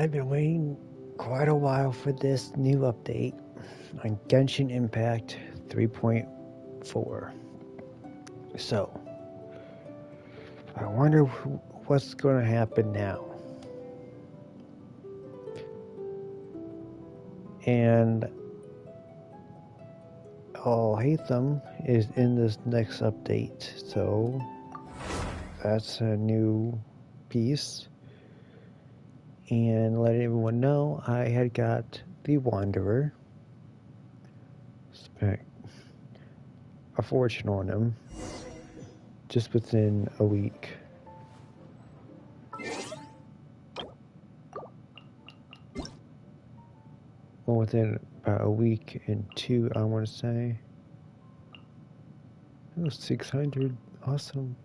I've been waiting quite a while for this new update on Genshin Impact 3.4. So, I wonder what's going to happen now. And I'll hate them is in this next update. So, that's a new piece. And let everyone know I had got the Wanderer. Spent a fortune on him just within a week. Well, within about a week and two, I want to say. It was 600. Awesome.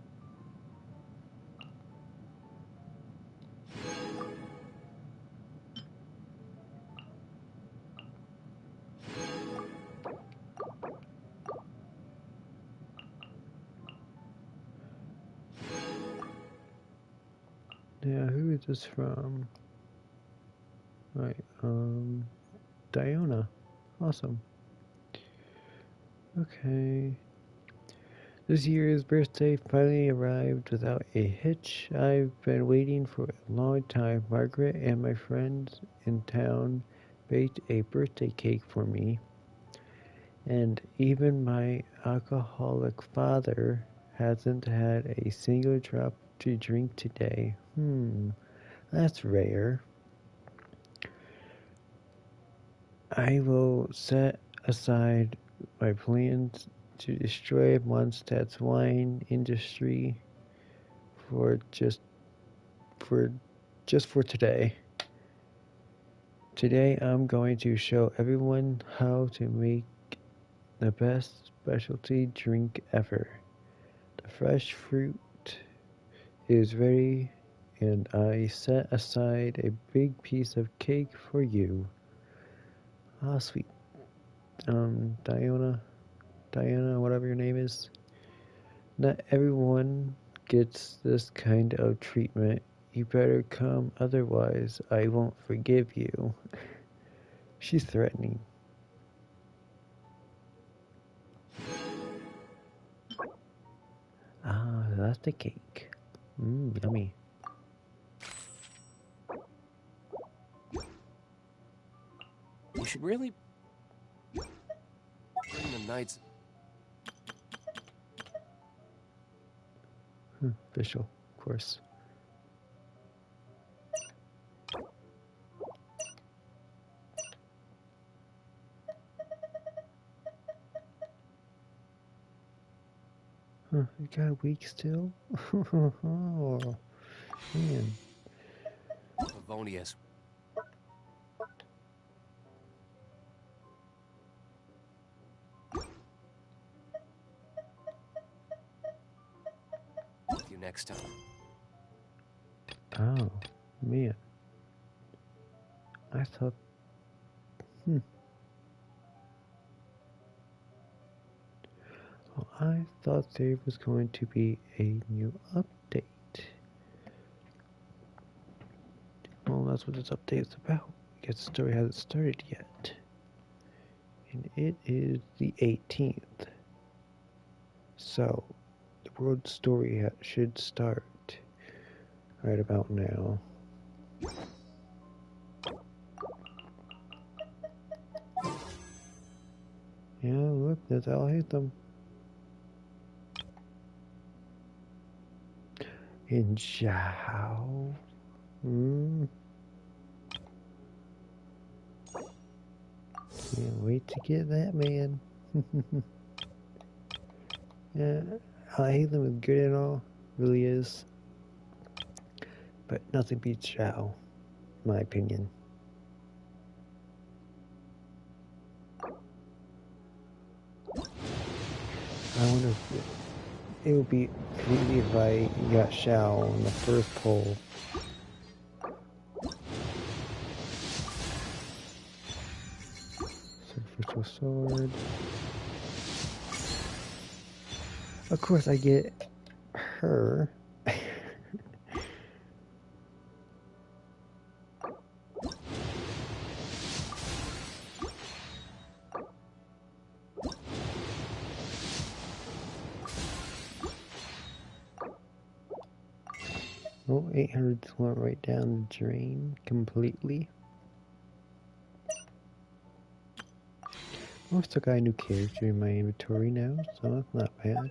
Yeah, who is this from? Right, Diona. Awesome. Okay. This year's birthday finally arrived without a hitch. I've been waiting for a long time. Margaret and my friends in town baked a birthday cake for me. And even my alcoholic father hasn't had a single drop to drink today. That's rare. I will set aside my plans to destroy Mondstadt's wine industry for for today. Today I'm going to show everyone how to make the best specialty drink ever. The fresh fruit is ready, and I set aside a big piece of cake for you. Ah, sweet. Diana, whatever your name is. Not everyone gets this kind of treatment. You better come, otherwise I won't forgive you. She's threatening. Ah, that's the cake. Yummy. You should really bring the knights. Official, of course. You got a week still? Oh, man. Favonius. With you next time. Oh, man. I thought... Well, I thought there was going to be a new update. Well, that's what this update is about. I guess the story hasn't started yet. And it is the 18th. So, the world story should start right about now. Yeah, look, that's how I hate them. And Zhao. Can't wait to get that man. Yeah, I hate them is good and all, really is. But nothing beats Zhao, in my opinion. I wonder if it would be crazy if I got Xiao on the first poll. Sacrificial sword. Of course I get her. Oh, 800 went right down the drain completely. Oh, I still got a new character in my inventory now, so that's not bad.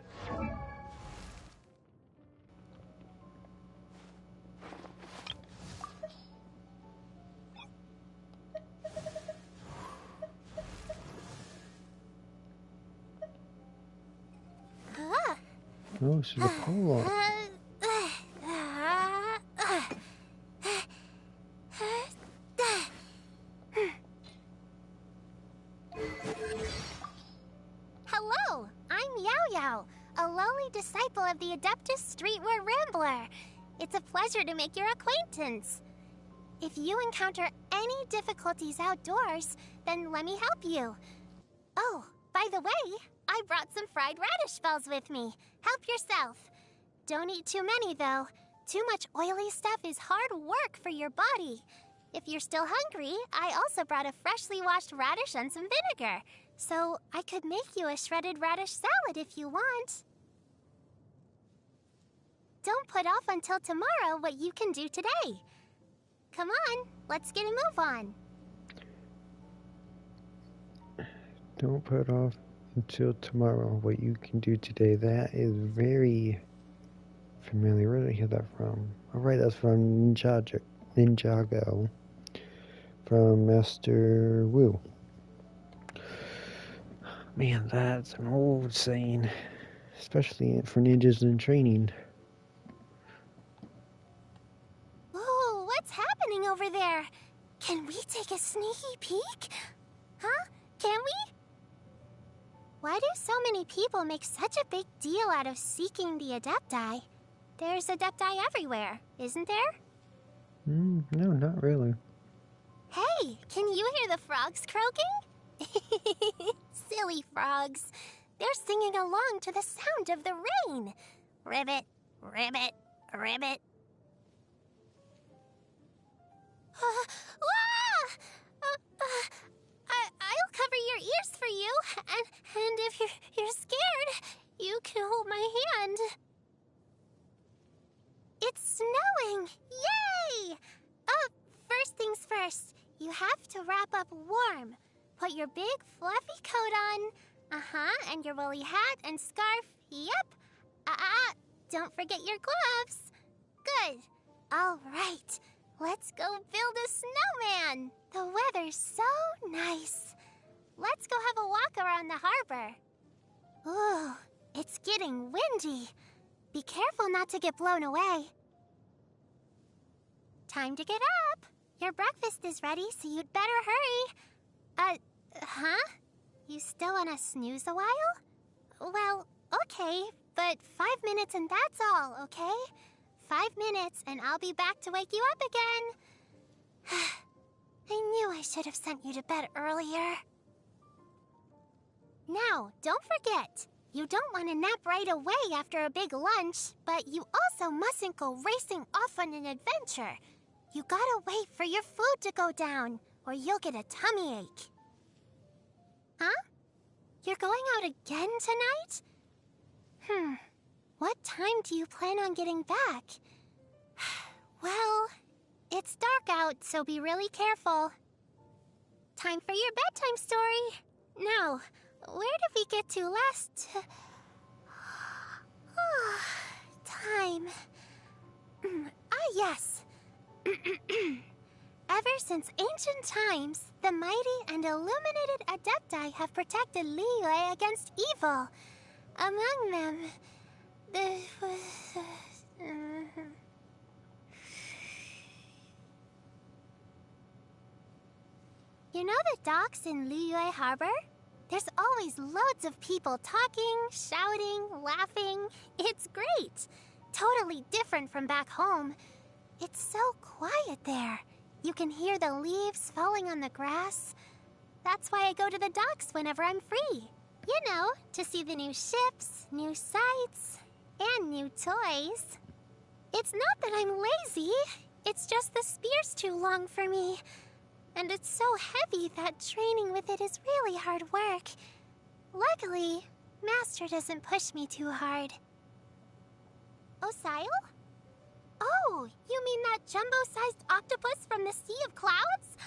Oh, she's a pole. Hello, I'm Yao Yao, a lowly disciple of the Adeptus Streetwear Rambler. It's a pleasure to make your acquaintance. If you encounter any difficulties outdoors, then let me help you. Oh, by the way, I brought some fried radish balls with me. Help yourself. Don't eat too many, though. Too much oily stuff is hard work for your body. If you're still hungry, I also brought a freshly washed radish and some vinegar. So I could make you a shredded radish salad if you want. Don't put off until tomorrow what you can do today. Come on, let's get a move on. Don't put off until tomorrow what you can do today. That is very familiar. Where did I hear that from? Alright, that's from Ninjago. From Master Wu. Man, that's an old saying. Especially for ninjas in training. Ooh, what's happening over there? Can we take a sneaky peek? Huh? Can we? Why do so many people make such a big deal out of seeking the Adepti? There's Adepti everywhere, isn't there? No, not really. Hey, can you hear the frogs croaking? Silly frogs. They're singing along to the sound of the rain. Ribbit, ribbit, ribbit. I'll cover your ears for you, and if you're scared, you can hold my hand. It's snowing! Yay! Oh, first things first, you have to wrap up warm. Put your big fluffy coat on. And your woolly hat and scarf. Yep. Don't forget your gloves. Good. All right. Let's go build a snowman. The weather's so nice. Let's go have a walk around the harbor. Ooh, it's getting windy. Be careful not to get blown away. Time to get up. Your breakfast is ready, so you'd better hurry. You still wanna snooze a while? Well, okay, but 5 minutes and that's all, okay? 5 minutes and I'll be back to wake you up again. I knew I should have sent you to bed earlier. Now, don't forget, you don't want to nap right away after a big lunch, but you also mustn't go racing off on an adventure. You gotta wait for your food to go down, or you'll get a tummy ache. Huh? You're going out again tonight? What time do you plan on getting back? Well, it's dark out, so be really careful. Time for your bedtime story. Now, where did we get to last? Time. Yes. Ever since ancient times, the mighty and illuminated Adepti have protected Liyue against evil. Among them, You know the docks in Liyue Harbor? There's always loads of people talking, shouting, laughing. It's great. Totally different from back home. It's so quiet there. You can hear the leaves falling on the grass. That's why I go to the docks whenever I'm free. You know, to see the new ships, new sights, and new toys. It's not that I'm lazy. It's just the spear's too long for me. And it's so heavy that training with it is really hard work. Luckily, Master doesn't push me too hard. Osile? Oh, you mean that jumbo-sized octopus from the Sea of Clouds?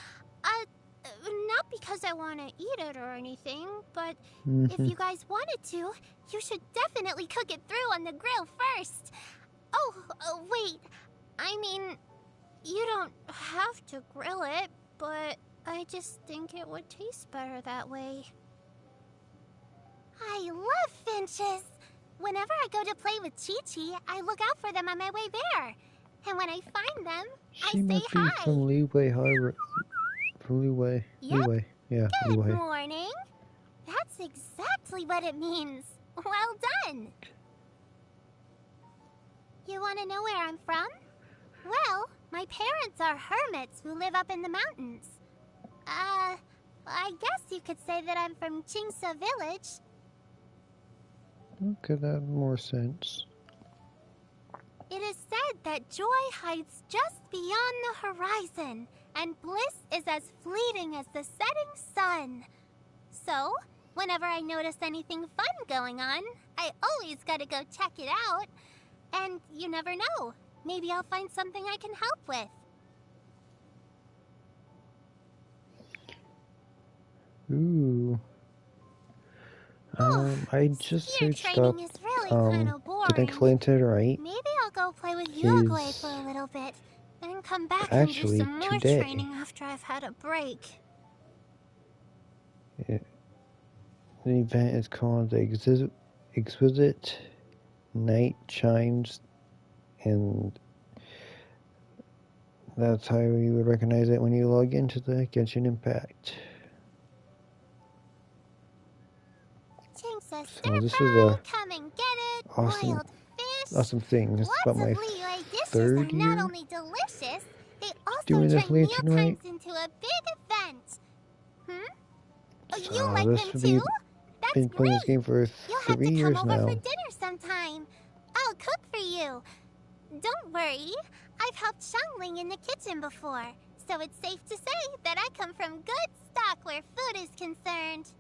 Not because I want to eat it or anything, but if you guys wanted to, you should definitely cook it through on the grill first. Oh, wait. I mean, you don't have to grill it, but I just think it would taste better that way. I love finches. Whenever I go to play with Chi-Chi, I look out for them on my way there. And when I find them, I She say must be hi. from Leeway Harbor. From Leeway. Yep. Leeway. Yeah, Good Leeway. morning. That's exactly what it means. Well done. You want to know where I'm from? Well, my parents are hermits who live up in the mountains. I guess you could say that I'm from Chingsa village. Okay, that had more sense. It is said that joy hides just beyond the horizon, and bliss is as fleeting as the setting sun. So, whenever I notice anything fun going on, I always gotta go check it out. And you never know, maybe I'll find something I can help with. Ooh. I just Spear searched training up is really kind of did I boring. explain it right? Maybe I'll go play with Uruguay Is for a little bit, then come back and do actually some more today. training after I've had a break. The event is called the Exquisite Night Chimes, and that's how you would recognize it when you log into the Genshin Impact. Chingsa So this stir is fry, a come and get it. awesome Boiled fish. thing. This is about Lots my of Liyue dishes are third not year only delicious, they also doing this turn lantern mealtimes right. into a big event. Oh, you So like this them would too? be That's been playing this great. game for You'll have 3 to come years over for now. dinner sometime. I'll cook for you. Don't worry, I've helped Xiangling in the kitchen before, so it's safe to say that I come from good stock where food is concerned.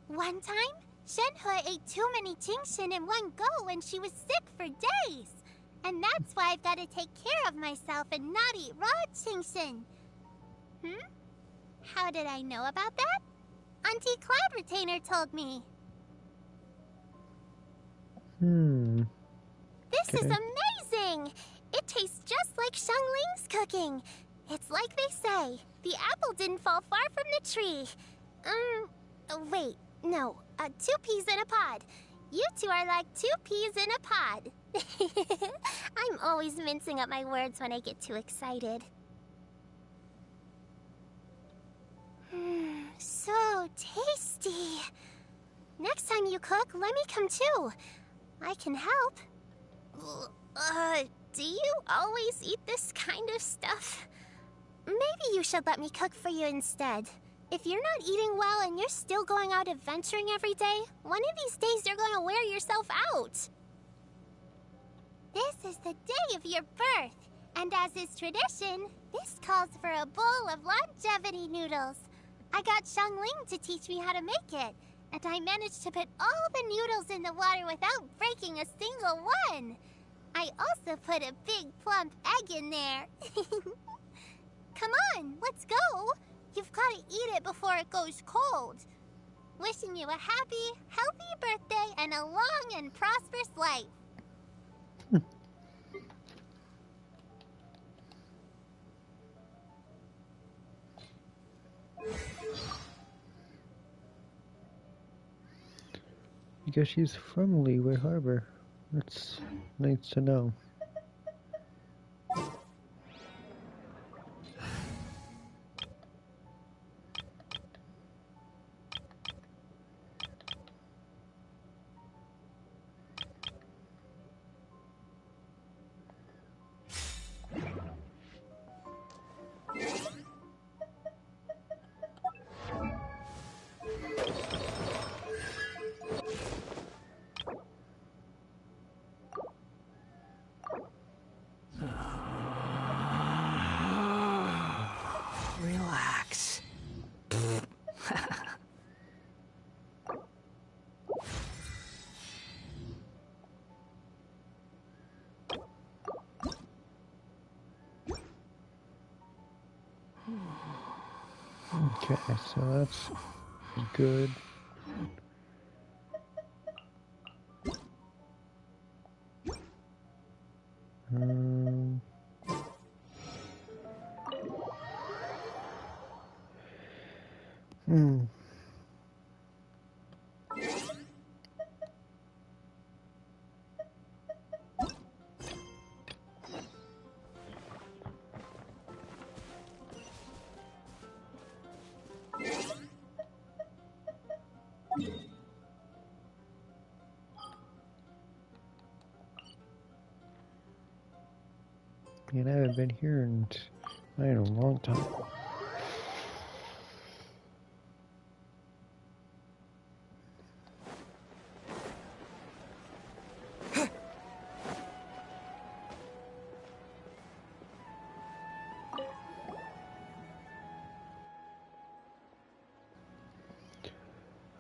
One time, Shenhe ate too many Genshin in one go and she was sick for days. And that's why I've got to take care of myself and not eat raw Genshin. How did I know about that? Auntie Cloud Retainer told me. This is Okay. amazing! It tastes just like Xiangling's cooking. It's like they say, the apple didn't fall far from the tree. Wait, no, 2 peas in a pod. You two are like 2 peas in a pod. I'm always mincing up my words when I get too excited. So tasty. Next time you cook, let me come too. I can help. Do you always eat this kind of stuff? Maybe you should let me cook for you instead. If you're not eating well and you're still going out adventuring every day, one of these days you're going to wear yourself out. This is the day of your birth, and as is tradition, this calls for a bowl of longevity noodles. I got Xiangling to teach me how to make it, and I managed to put all the noodles in the water without breaking a single one. I also put a big plump egg in there. Come on, let's go. You've got to eat it before it goes cold. Wishing you a happy, healthy birthday and a long and prosperous life. Because she's from Leeway Harbor. That's nice to know. Okay, so that's good. Um, hmm. Man, I haven't been here in a long time.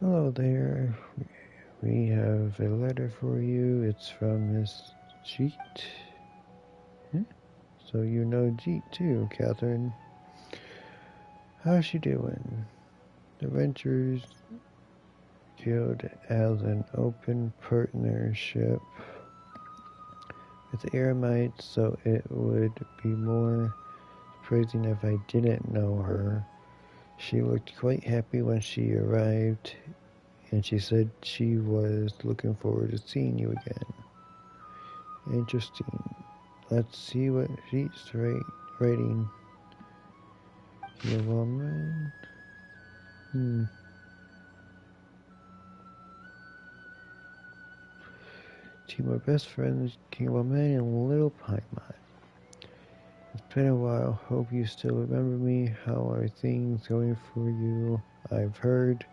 Hello there. We have a letter for you. It's from Miss Jeet. Huh? So you know Jeet too, Catherine. How's she doing? The Ventures Guild has an open partnership with Eremites, so it would be more surprising if I didn't know her. She looked quite happy when she arrived, and she said she was looking forward to seeing you again. Interesting. Let's see what she's writing. Your woman? To my best friends, King Woman and Little Paimon. It's been a while. Hope you still remember me. How are things going for you? I've heard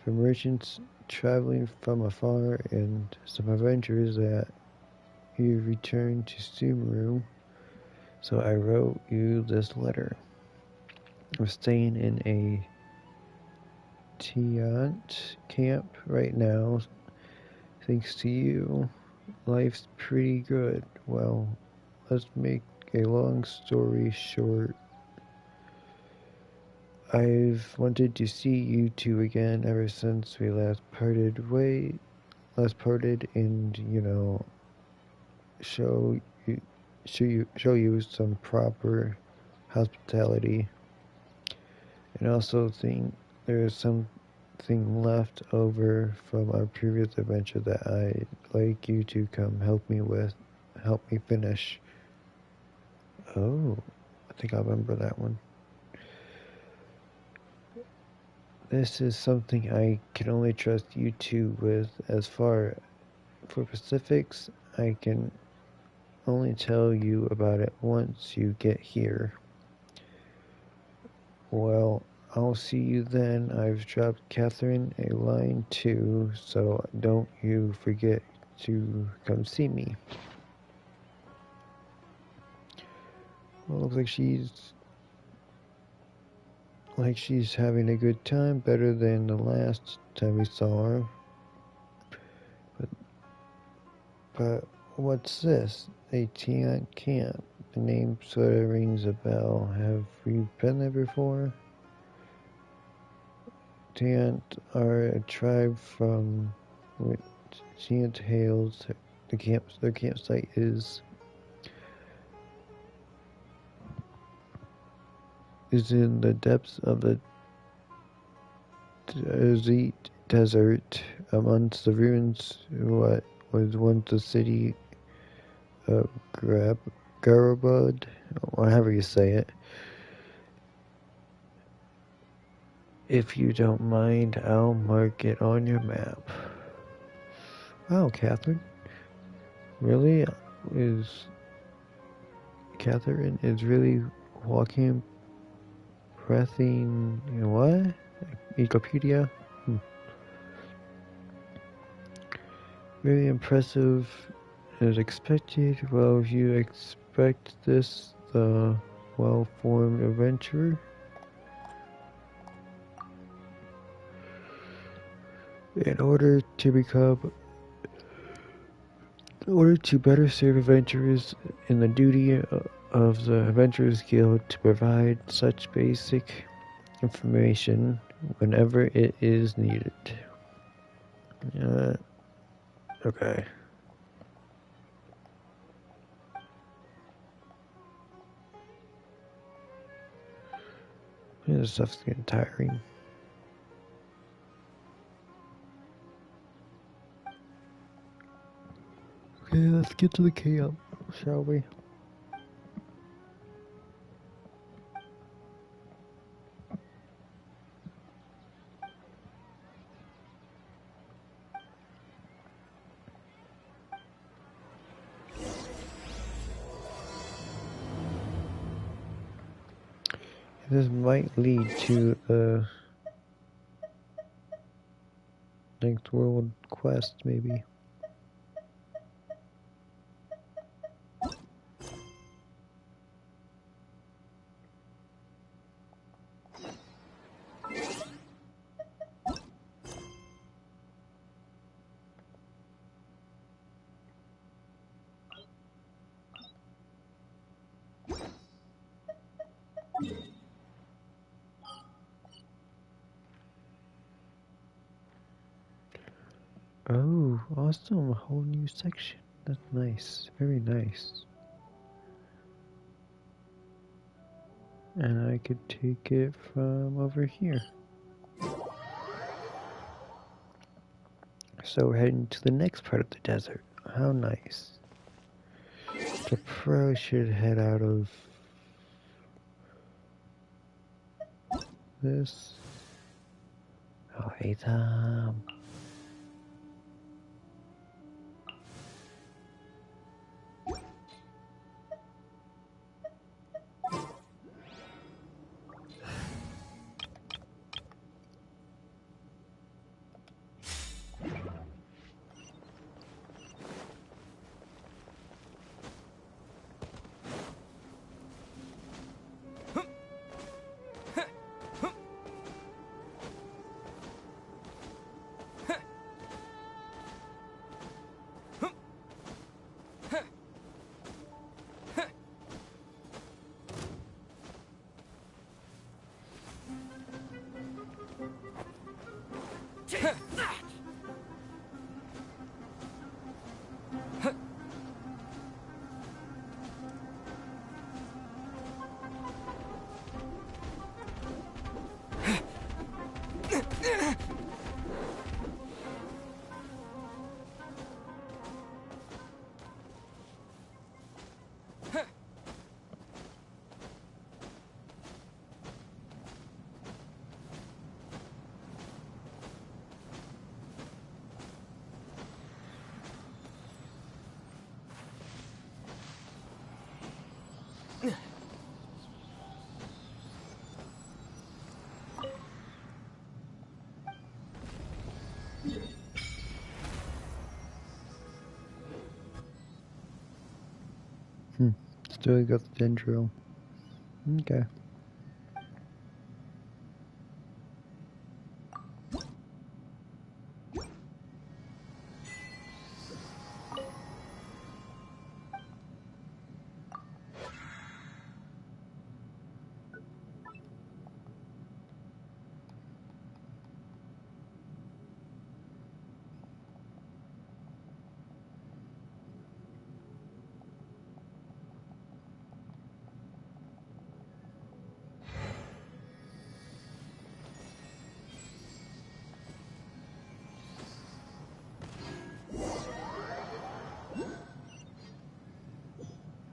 from merchants traveling from afar and some adventurers that you returned to Sumeru, so I wrote you this letter. I'm staying in a Tiant camp right now. Thanks to you, life's pretty good. Well, let's make a long story short. I've wanted to see you two again ever since we last parted, and show you show you some proper hospitality, and also think there's something left over from our previous adventure that I'd like you to come help me finish. Oh, I think I remember that one. This is something I can only trust you two with. As far for specifics, I can only tell you about it once you get here. Well, I'll see you then. I've dropped Catherine a line too, so don't you forget to come see me. Well, looks like she's having a good time, better than the last time we saw her. But what's this? A Tiant camp. The name sort of rings a bell. Have we been there before? Tiant are a tribe from which Tiant hails. Their campsite is in the depths of the desert, amongst the ruins what was once the city of Garabud, or however you say it. If you don't mind, I'll mark it on your map. Wow, Catherine. Really? Catherine is really walking, breathing, what? Wikipedia? Very impressive as expected. Well, if you expect this, the well-formed adventurer. In order to better serve adventurers in the duty of the Adventurers Guild to provide such basic information whenever it is needed. Okay. This stuff's getting tiring. Okay, let's get to the camp, shall we? This might lead to the next world quest, maybe. Oh, awesome, a whole new section. That's nice, very nice. And I could take it from over here. So we're heading to the next part of the desert. How nice. The pro should head out of this. Oh, hey, Tom. Still got the dendro. Okay.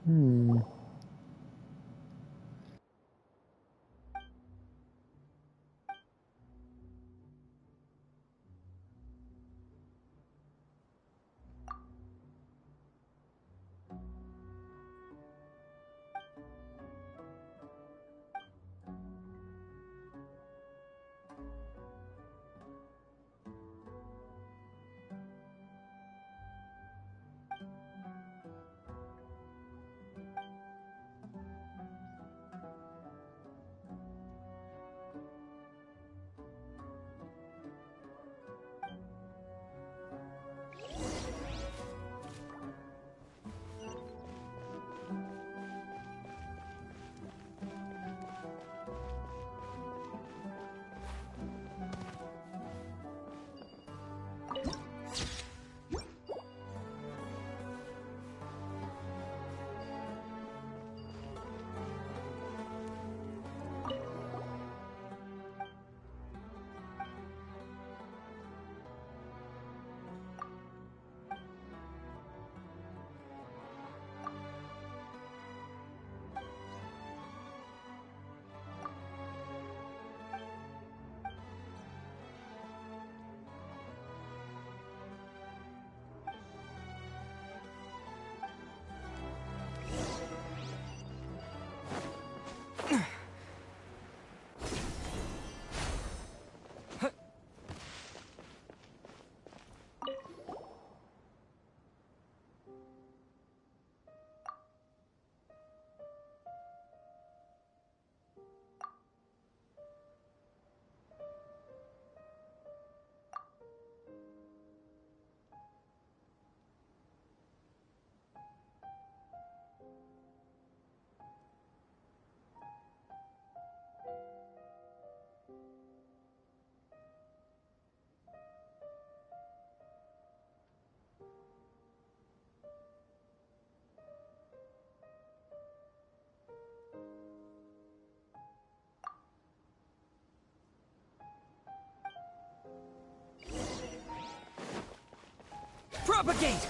Hmm. Propagate!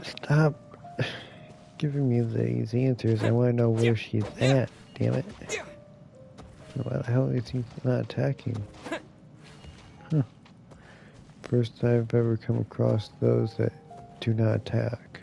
Stop giving me these answers. I want to know where she's at. Damn it. Why the hell is he not attacking? Huh. First I've ever come across those that do not attack.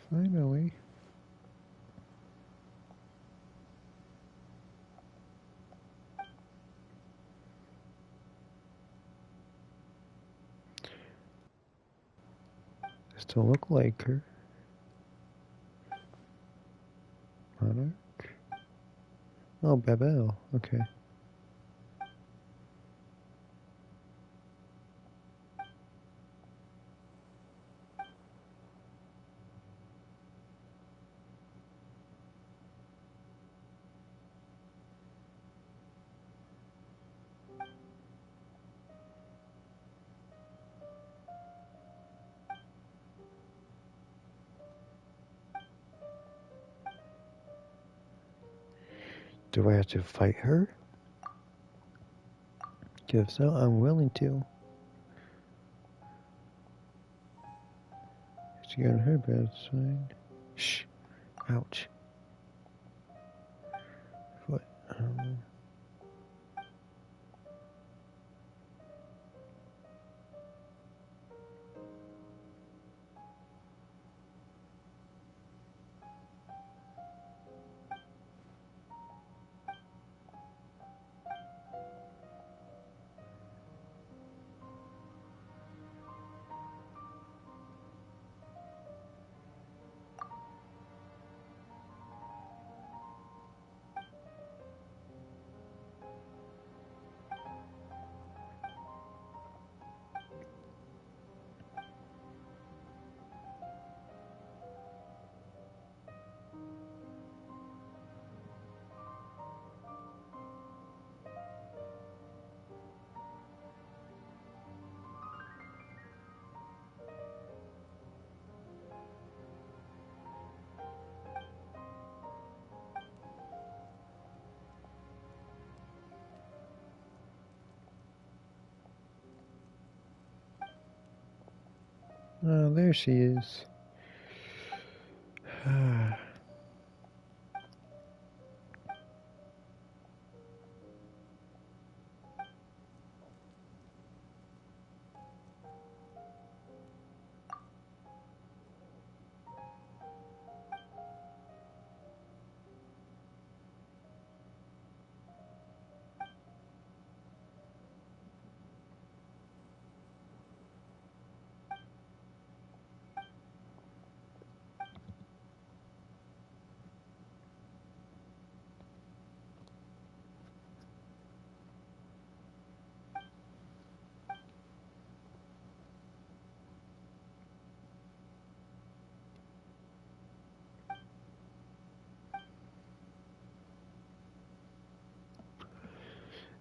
Finally. Still look like her. Monarch? Oh, Babel. Okay. Do I have to fight her? If so, I'm willing to. She got her bad side. Shh. Ouch. What? Oh, there she is.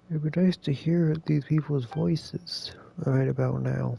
It would be nice to hear these people's voices right about now.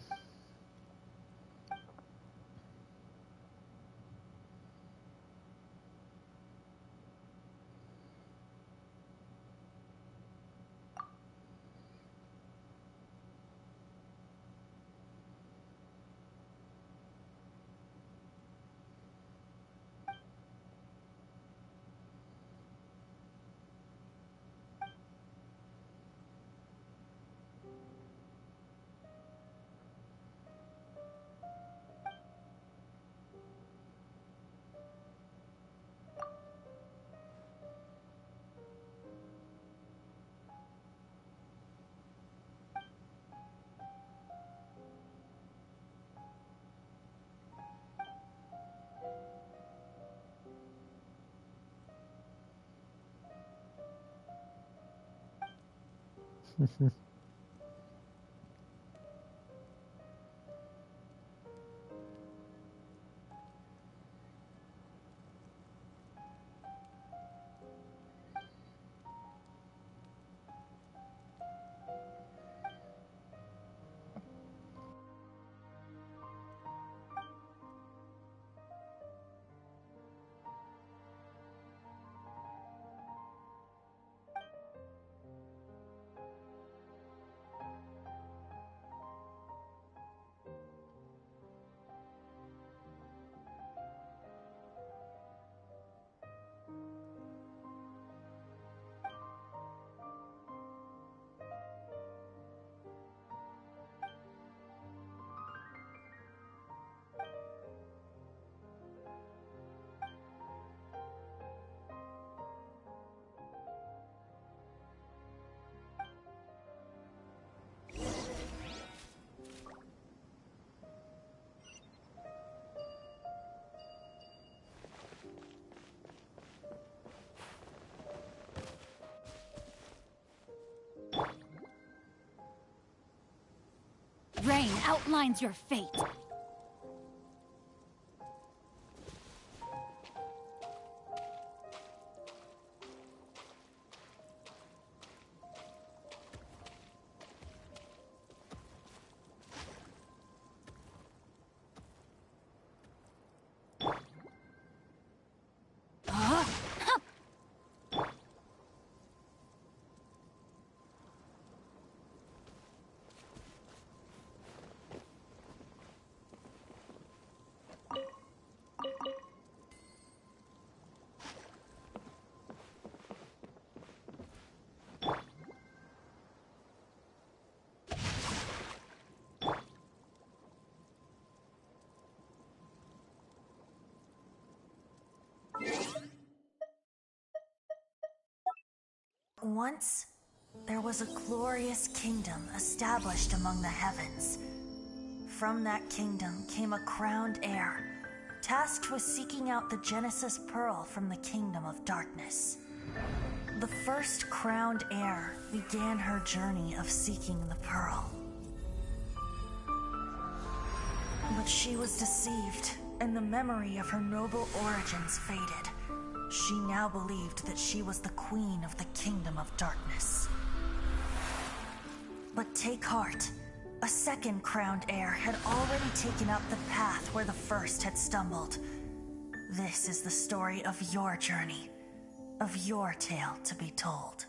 Rain outlines your fate. Once, there was a glorious kingdom established among the heavens. From that kingdom came a crowned heir, tasked with seeking out the Genesis Pearl from the kingdom of darkness. The first crowned heir began her journey of seeking the pearl. But she was deceived, and the memory of her noble origins faded. She now believed that she was the queen of the kingdom of darkness. But take heart. A second crowned heir had already taken up the path where the first had stumbled. This is the story of your journey, of your tale to be told.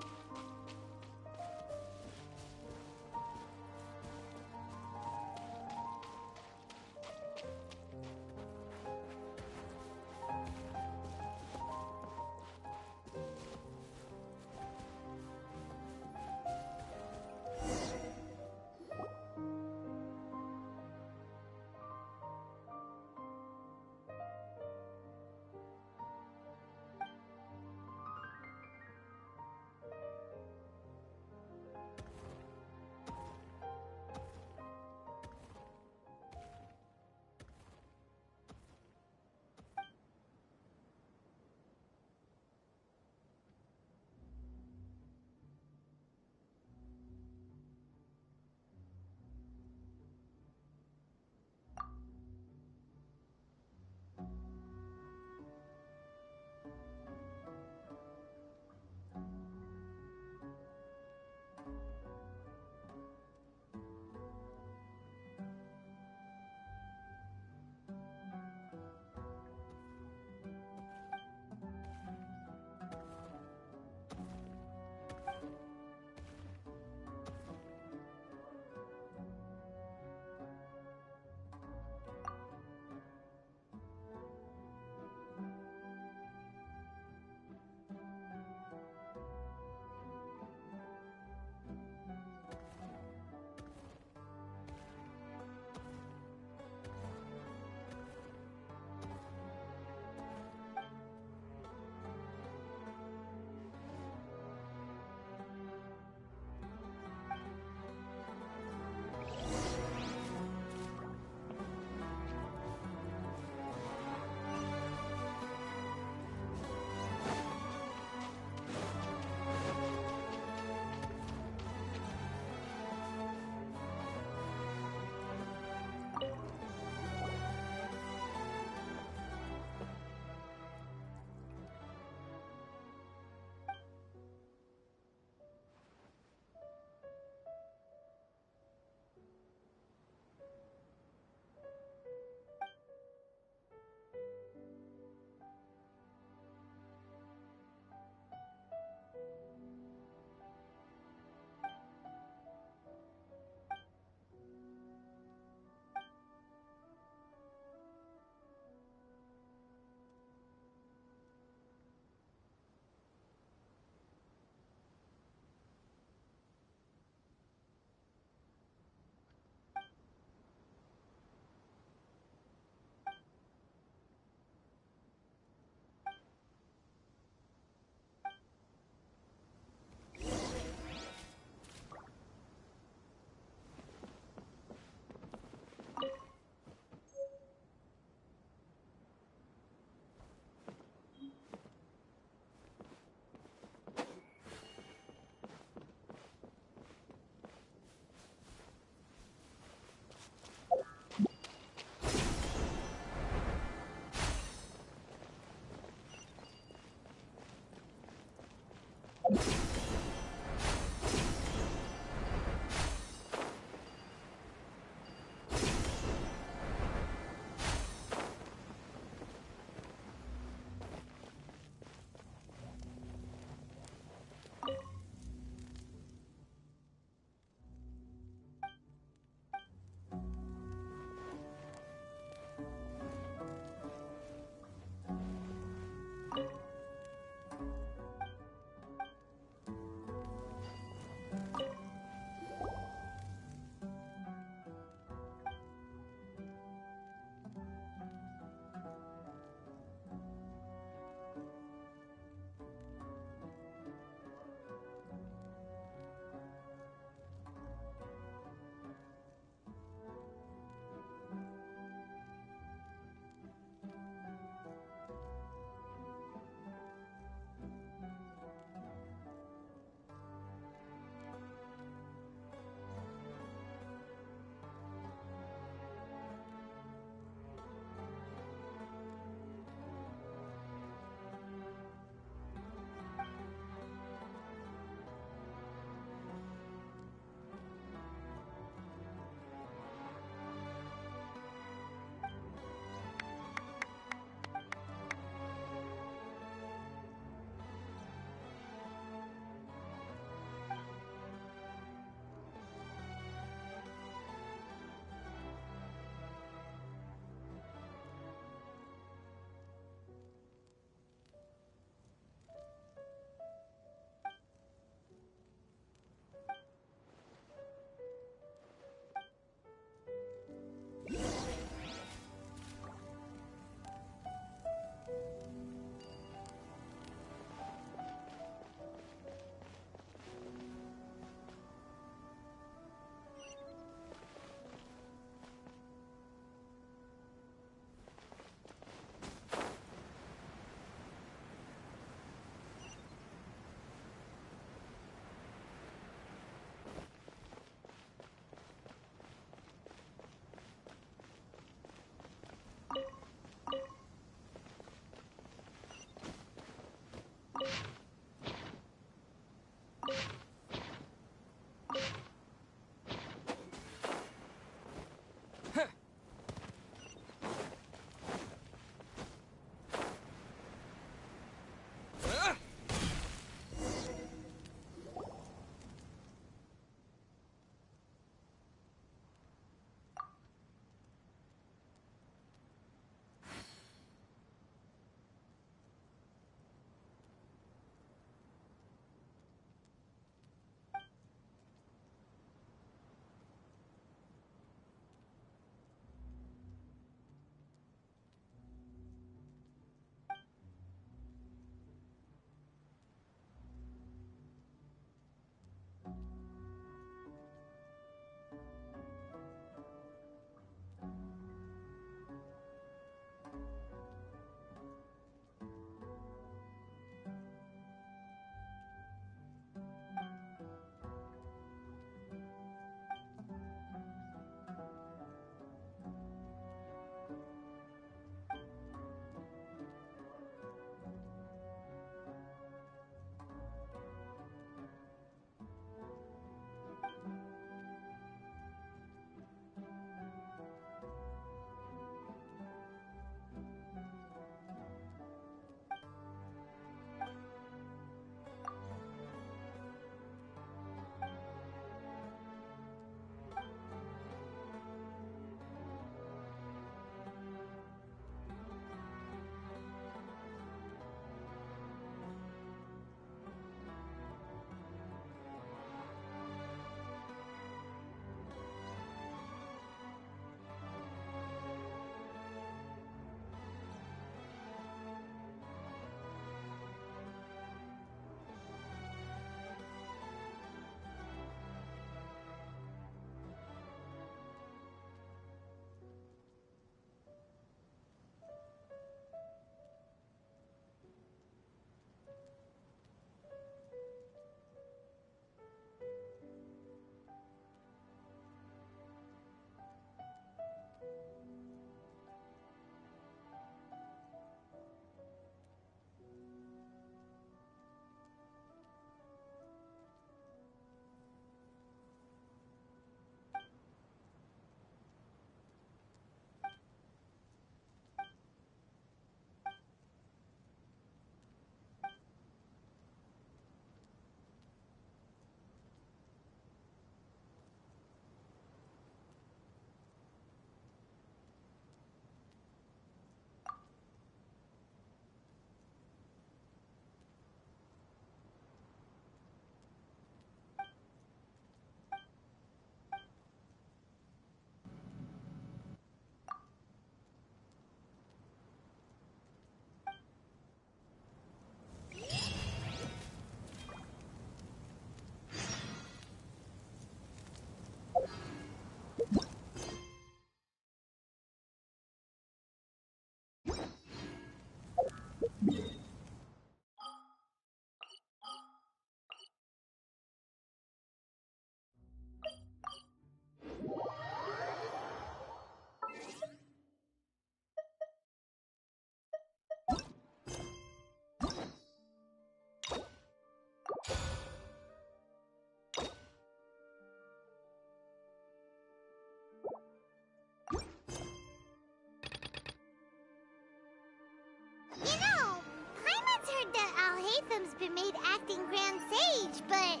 been made acting Grand Sage, but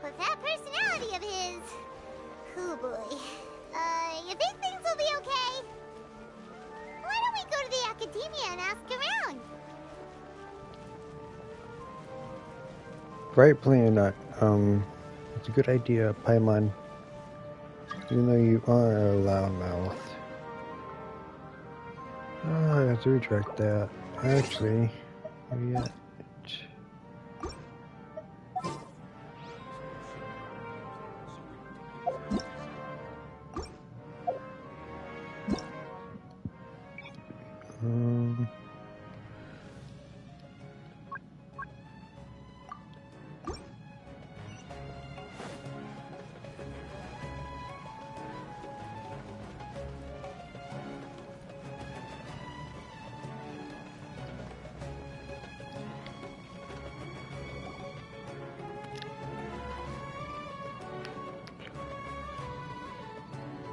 with that personality of his, oh boy. You think things will be okay? Why don't we go to the academia and ask around? Right plan, it's a good idea, Paimon. Even though you are a loudmouth. Oh, I have to retract that. Actually, maybe yet.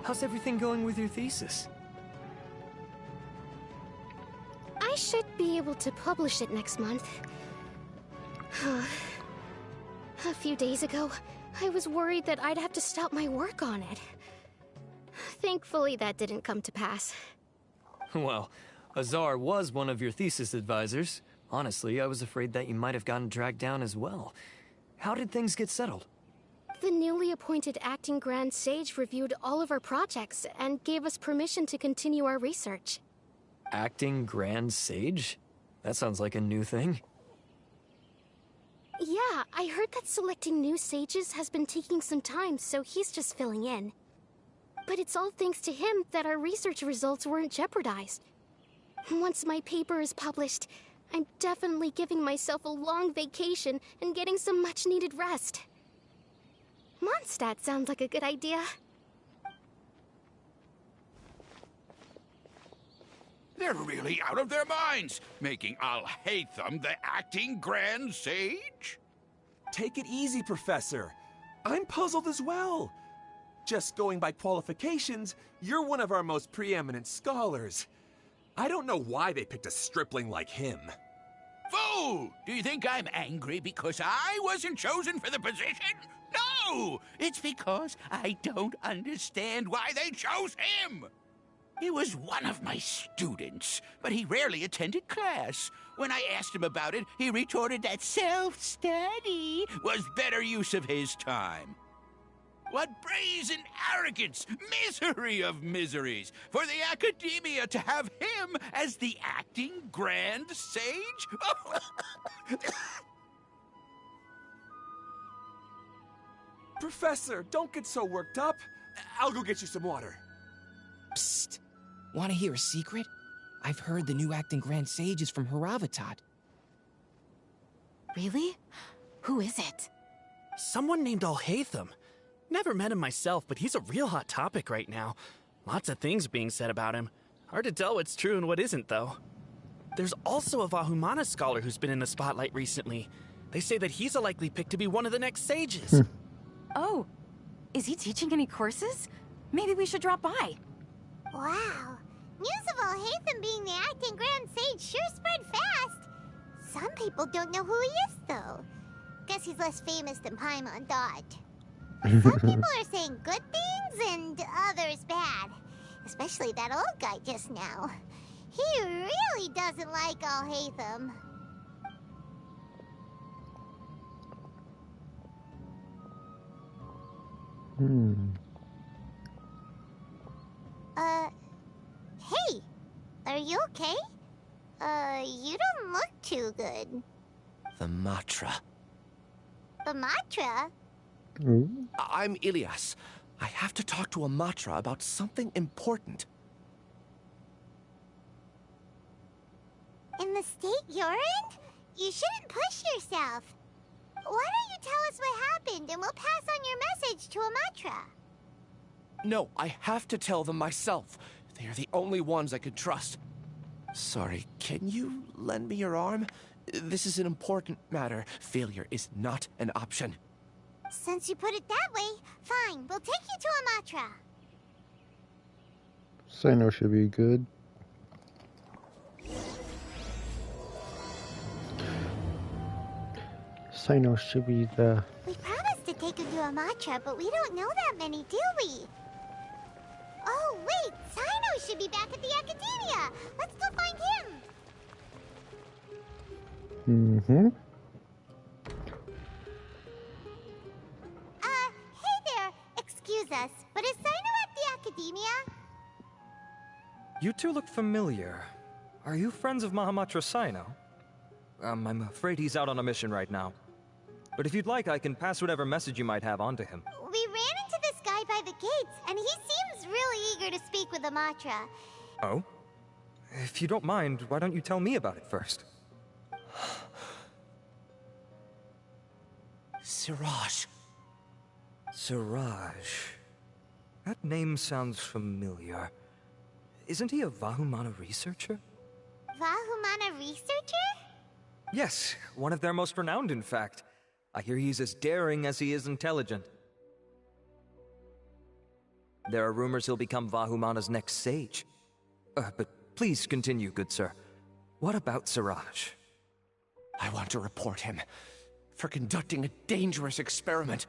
How's everything going with your thesis? I should be able to publish it next month. A few days ago, I was worried that I'd have to stop my work on it. Thankfully, that didn't come to pass. Well, Azar was one of your thesis advisors. Honestly, I was afraid that you might have gotten dragged down as well. How did things get settled? The newly appointed acting Grand Sage reviewed all of our projects and gave us permission to continue our research. Acting Grand Sage? That sounds like a new thing. Yeah, I heard that selecting new sages has been taking some time, so he's just filling in. But it's all thanks to him that our research results weren't jeopardized. Once my paper is published, I'm definitely giving myself a long vacation and getting some much-needed rest. Mondstadt sounds like a good idea. They're really out of their minds, making Al-Haytham the acting Grand Sage? Take it easy, Professor. I'm puzzled as well. Just going by qualifications, you're one of our most preeminent scholars. I don't know why they picked a stripling like him. Fool! Do you think I'm angry because I wasn't chosen for the position? No! It's because I don't understand why they chose him! He was one of my students, but he rarely attended class. When I asked him about it, he retorted that self-study was better use of his time. What brazen arrogance! Misery of miseries! For the academia to have him as the acting Grand Sage? Professor, don't get so worked up. I'll go get you some water. Psst. Want to hear a secret? I've heard the new acting Grand Sage is from Haravatat. Really? Who is it? Someone named Al-Haytham. Never met him myself, but he's a real hot topic right now. Lots of things being said about him. Hard to tell what's true and what isn't, though. There's also a Vahumana scholar who's been in the spotlight recently. They say that he's a likely pick to be one of the next sages. Oh, is he teaching any courses? Maybe we should drop by. Wow. News of Al-Haytham being the acting Grand Sage sure spread fast. Some people don't know who he is, though. Guess he's less famous than Paimon thought. Some people are saying good things and others bad. Especially that old guy just now. He really doesn't like Al-Haytham. Hey, are you okay? You don't look too good. The Matra. The Matra? I'm Ilias. I have to talk to a Matra about something important. In the state you're in? You shouldn't push yourself. Why don't you tell us what happened and we'll pass on your message to a Matra? No, I have to tell them myself. They are the only ones I can trust. Sorry, can you lend me your arm? This is an important matter. Failure is not an option. Since you put it that way, fine. We'll take you to a Matra. Sino should be good. Sino should be the... We promised to take him to Amatra, but we don't know that many, do we? Oh, wait! Sino should be back at the Academia! Let's go find him! Mm-hmm. Hey there! Excuse us, but is Sino at the Academia? You two look familiar. Are you friends of Mahamatra Sino? I'm afraid he's out on a mission right now. But if you'd like, I can pass whatever message you might have on to him. We ran into this guy by the gates, and he seems really eager to speak with Amatra. Oh? If you don't mind, why don't you tell me about it first? Siraj. Siraj. That name sounds familiar. Isn't he a Vahumana researcher? Vahumana researcher? Yes, one of their most renowned, in fact. I hear he's as daring as he is intelligent. There are rumors he'll become Vahumana's next sage. But please continue, good sir. What about Siraj? I want to report him for conducting a dangerous experiment.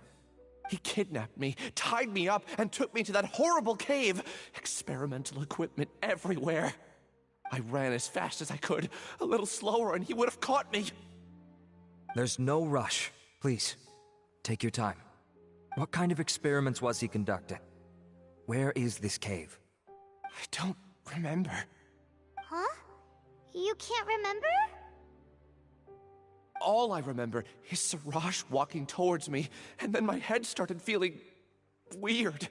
He kidnapped me, tied me up, and took me to that horrible cave. Experimental equipment everywhere. I ran as fast as I could, a little slower, and he would have caught me. There's no rush. Please, take your time. What kind of experiments was he conducting? Where is this cave? I don't remember. Huh? You can't remember? All I remember is Siraj walking towards me, and then my head started feeling weird.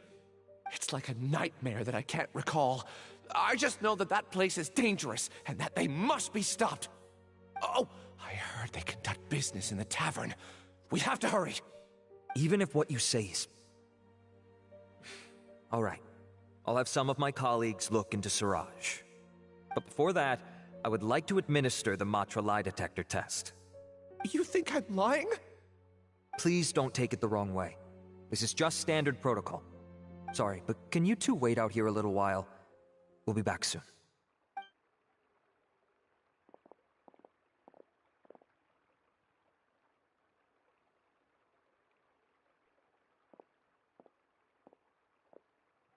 It's like a nightmare that I can't recall. I just know that that place is dangerous, and that they must be stopped. Oh, I heard they conduct business in the tavern. We have to hurry. Even if what you say is... All right. I'll have some of my colleagues look into Siraj. But before that, I would like to administer the Matra lie detector test. You think I'm lying? Please don't take it the wrong way. This is just standard protocol. Sorry, but can you two wait out here a little while? We'll be back soon.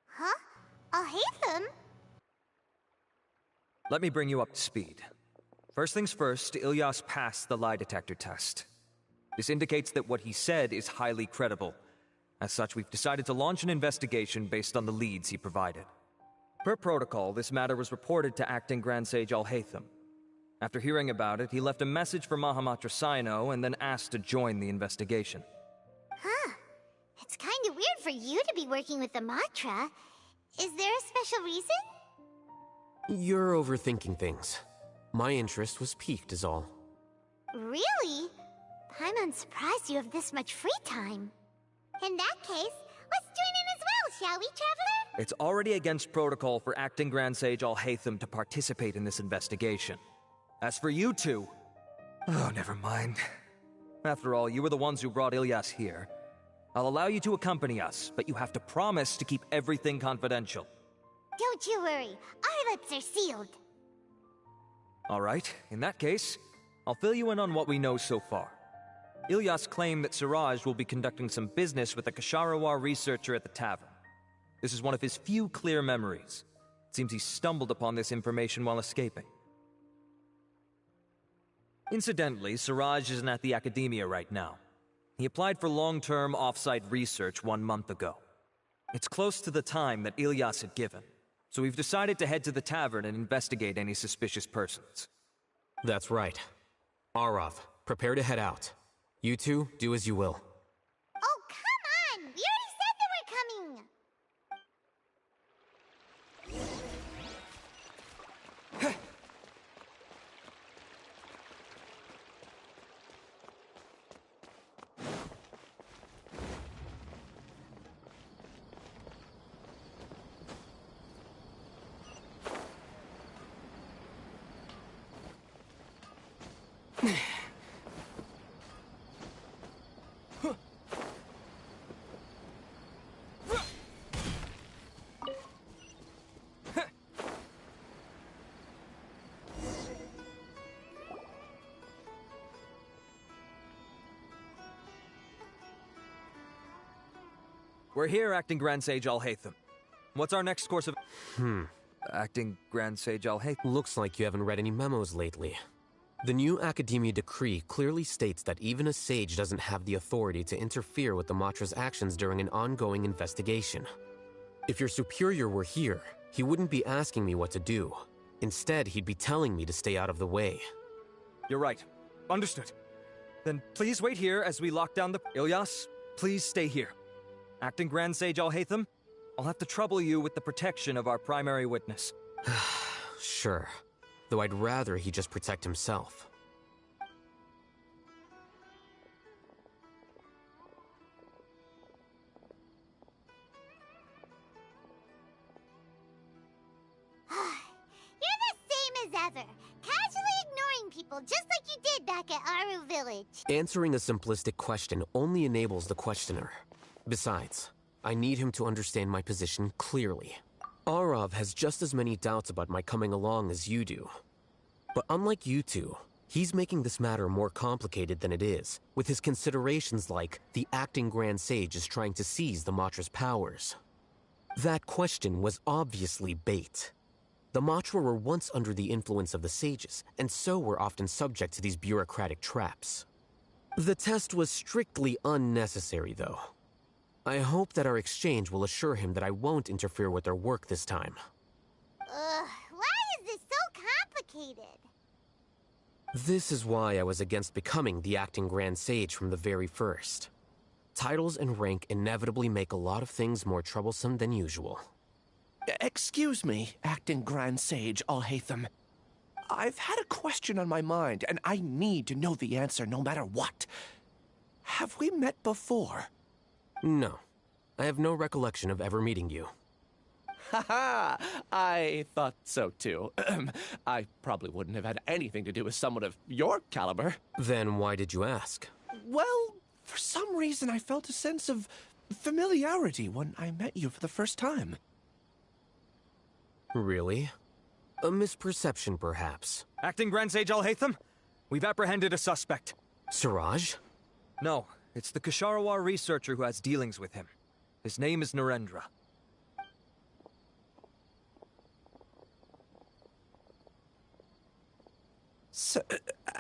Huh? I'll hate them. Let me bring you up to speed. First things first, Ilyas passed the lie detector test. This indicates that what he said is highly credible. As such, we've decided to launch an investigation based on the leads he provided. Per protocol, this matter was reported to Acting Grand Sage Al-Haytham. After hearing about it, he left a message for Mahamatra Sino and then asked to join the investigation. Huh. It's kind of weird for you to be working with the Matra. Is there a special reason? You're overthinking things. My interest was piqued is all. Really? I'm unsurprised you have this much free time. In that case, let's join in as well, shall we, Traveler? It's already against protocol for Acting Grand Sage Al-Haytham to participate in this investigation. As for you two... Oh, never mind. After all, you were the ones who brought Ilyas here. I'll allow you to accompany us, but you have to promise to keep everything confidential. Don't you worry. Our lips are sealed. All right, in that case, I'll fill you in on what we know so far. Ilyas claimed that Siraj will be conducting some business with a Kasharawar researcher at the tavern. This is one of his few clear memories. It seems he stumbled upon this information while escaping. Incidentally, Siraj isn't at the Academia right now. He applied for long-term off-site research 1 month ago. It's close to the time that Ilyas had given, so we've decided to head to the tavern and investigate any suspicious persons. That's right. Arav, prepare to head out. You two, do as you will. Oh, come on! We already said that we're coming! We're here, Acting Grand Sage Alhaitham. What's our next course of... Acting Grand Sage Alhaitham. Looks like you haven't read any memos lately. The new Academia decree clearly states that even a sage doesn't have the authority to interfere with the Matra's actions during an ongoing investigation. If your superior were here, he wouldn't be asking me what to do. Instead, he'd be telling me to stay out of the way. You're right. Understood. Then please wait here as we lock down the... Ilyas, please stay here. Acting Grand Sage Alhaitham, I'll have to trouble you with the protection of our primary witness. Sure. Though I'd rather he just protect himself. You're the same as ever, casually ignoring people just like you did back at Aru Village. Answering a simplistic question only enables the questioner. Besides, I need him to understand my position clearly. Arav has just as many doubts about my coming along as you do. But unlike you two, he's making this matter more complicated than it is, with his considerations like the acting Grand Sage is trying to seize the Matra's powers. That question was obviously bait. The Matra were once under the influence of the sages, and so were often subject to these bureaucratic traps. The test was strictly unnecessary, though. I hope that our exchange will assure him that I won't interfere with their work this time. Why is this so complicated? This is why I was against becoming the acting Grand Sage from the very first. Titles and rank inevitably make a lot of things more troublesome than usual. Excuse me, acting Grand Sage Alhaitham. I've had a question on my mind, and I need to know the answer no matter what. Have we met before? No. I have no recollection of ever meeting you. Haha! I thought so too. I probably wouldn't have had anything to do with someone of your caliber. Then why did you ask? Well, for some reason I felt a sense of familiarity when I met you for the first time. Really? A misperception, perhaps. Acting Grand Sage Alhaitham, we've apprehended a suspect. Siraj? No, it's the Ksharawar researcher who has dealings with him. His name is Narendra.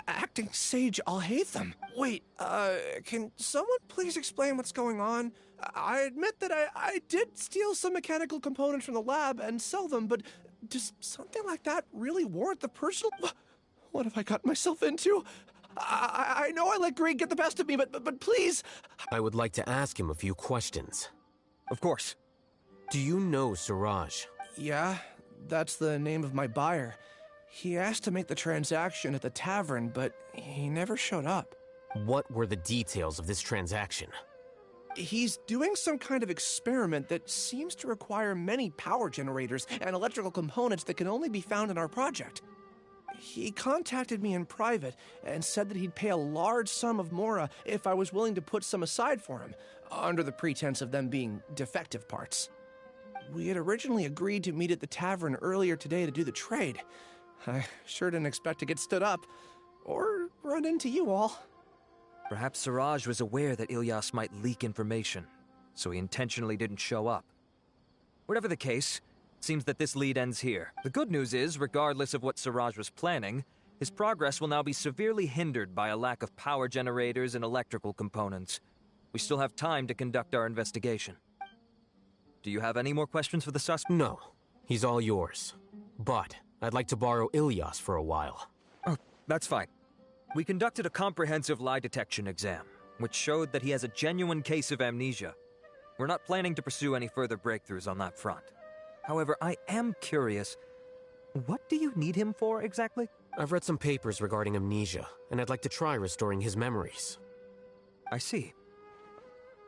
Acting Sage Alhaitham. Wait, can someone please explain what's going on? I admit that I did steal some mechanical components from the lab and sell them, but does something like that really warrant the personal... What have I gotten myself into? I know I let greed get the best of me, but please... I would like to ask him a few questions. Of course. Do you know Siraj? Yeah, that's the name of my buyer. He asked to make the transaction at the tavern, but he never showed up. What were the details of this transaction? He's doing some kind of experiment that seems to require many power generators and electrical components that can only be found in our project. He contacted me in private and said that he'd pay a large sum of Mora if I was willing to put some aside for him, under the pretense of them being defective parts. We had originally agreed to meet at the tavern earlier today to do the trade. I sure didn't expect to get stood up, or run into you all. Perhaps Siraj was aware that Ilyas might leak information, so he intentionally didn't show up. Whatever the case, it seems that this lead ends here. The good news is, regardless of what Siraj was planning, his progress will now be severely hindered by a lack of power generators and electrical components. We still have time to conduct our investigation. Do you have any more questions for the suspect? No. He's all yours. But I'd like to borrow Ilyas for a while. Oh, that's fine. We conducted a comprehensive lie detection exam, which showed that he has a genuine case of amnesia. We're not planning to pursue any further breakthroughs on that front. However, I am curious, what do you need him for exactly? I've read some papers regarding amnesia, and I'd like to try restoring his memories. I see.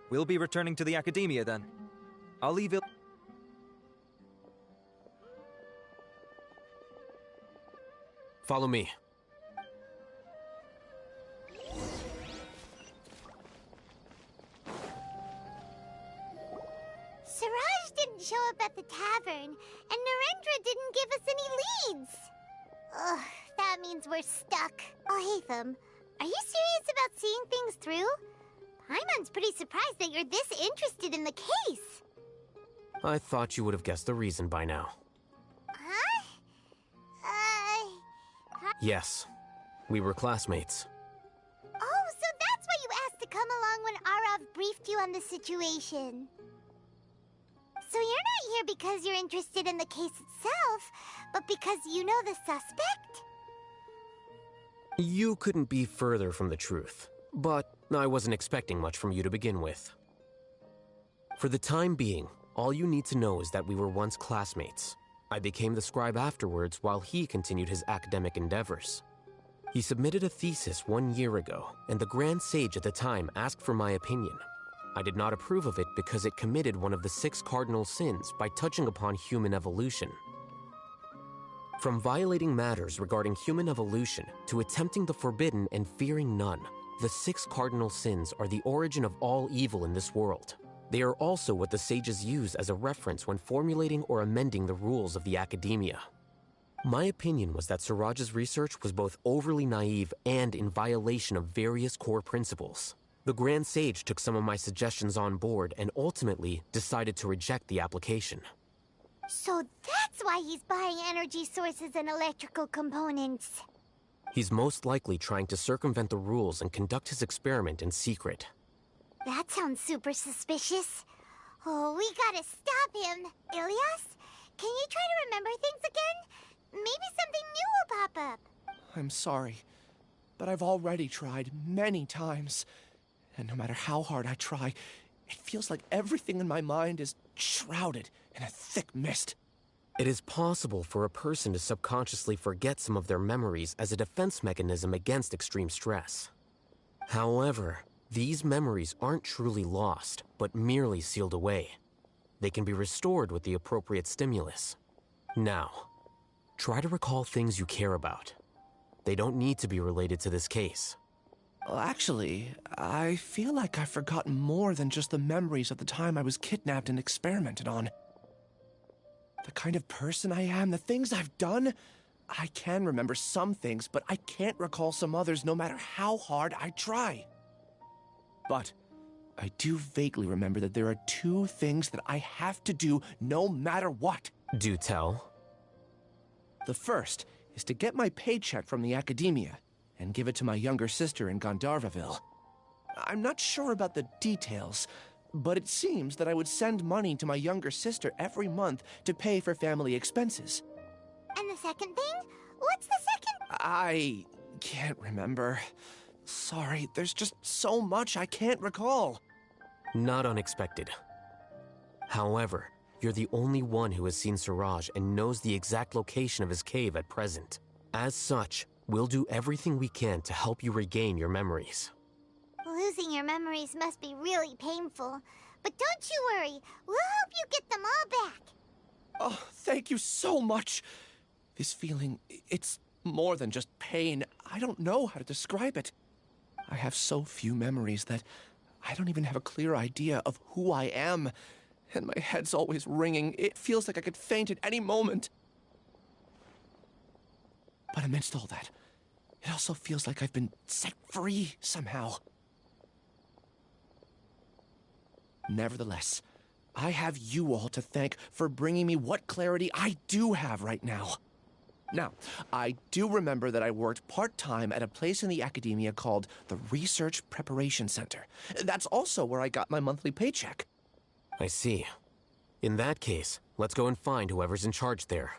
We'll be returning to the Academia then. I'll leave it... Follow me. Siraj didn't show up at the tavern, and Narendra didn't give us any leads. Ugh, that means we're stuck. Alhaitham, are you serious about seeing things through? Paimon's pretty surprised that you're this interested in the case. I thought you would have guessed the reason by now. Huh? Yes, we were classmates. Oh, so that's why you asked to come along when Arav briefed you on the situation. So you're not here because you're interested in the case itself, but because you know the suspect? You couldn't be further from the truth, but I wasn't expecting much from you to begin with. For the time being, all you need to know is that we were once classmates. I became the scribe afterwards while he continued his academic endeavors. He submitted a thesis 1 year ago, and the Grand Sage at the time asked for my opinion. I did not approve of it because it committed one of the 6 cardinal sins by touching upon human evolution. From violating matters regarding human evolution to attempting the forbidden and fearing none, the 6 cardinal sins are the origin of all evil in this world. They are also what the sages use as a reference when formulating or amending the rules of the academia. My opinion was that Siraj's research was both overly naive and in violation of various core principles. The Grand Sage took some of my suggestions on board and ultimately decided to reject the application. So that's why he's buying energy sources and electrical components. He's most likely trying to circumvent the rules and conduct his experiment in secret. That sounds super suspicious. Oh, we gotta stop him. Ilias, can you try to remember things again? Maybe something new will pop up. I'm sorry, but I've already tried many times. And no matter how hard I try, it feels like everything in my mind is shrouded in a thick mist. It is possible for a person to subconsciously forget some of their memories as a defense mechanism against extreme stress. However, these memories aren't truly lost, but merely sealed away. They can be restored with the appropriate stimulus. Now, try to recall things you care about. They don't need to be related to this case. Well, actually, I feel like I've forgotten more than just the memories of the time I was kidnapped and experimented on. The kind of person I am, the things I've done, I can remember some things, but I can't recall some others no matter how hard I try. But I do vaguely remember that there are 2 things that I have to do no matter what. Do tell. The first is to get my paycheck from the academia and give it to my younger sister in Gandharvaville. I'm not sure about the details, but it seems that I would send money to my younger sister every month to pay for family expenses. And the second thing? What's the second? I can't remember. Sorry, there's just so much I can't recall. Not unexpected. However, you're the only one who has seen Siraj and knows the exact location of his cave at present. As such, we'll do everything we can to help you regain your memories. Losing your memories must be really painful. But don't you worry, we'll help you get them all back. Oh, thank you so much. This feeling, it's more than just pain. I don't know how to describe it. I have so few memories that I don't even have a clear idea of who I am. And my head's always ringing. It feels like I could faint at any moment. But amidst all that, it also feels like I've been set free somehow. Nevertheless, I have you all to thank for bringing me what clarity I do have right now. Now, I do remember that I worked part-time at a place in the academia called the Research Preparation Center. That's also where I got my monthly paycheck. I see. In that case, let's go and find whoever's in charge there.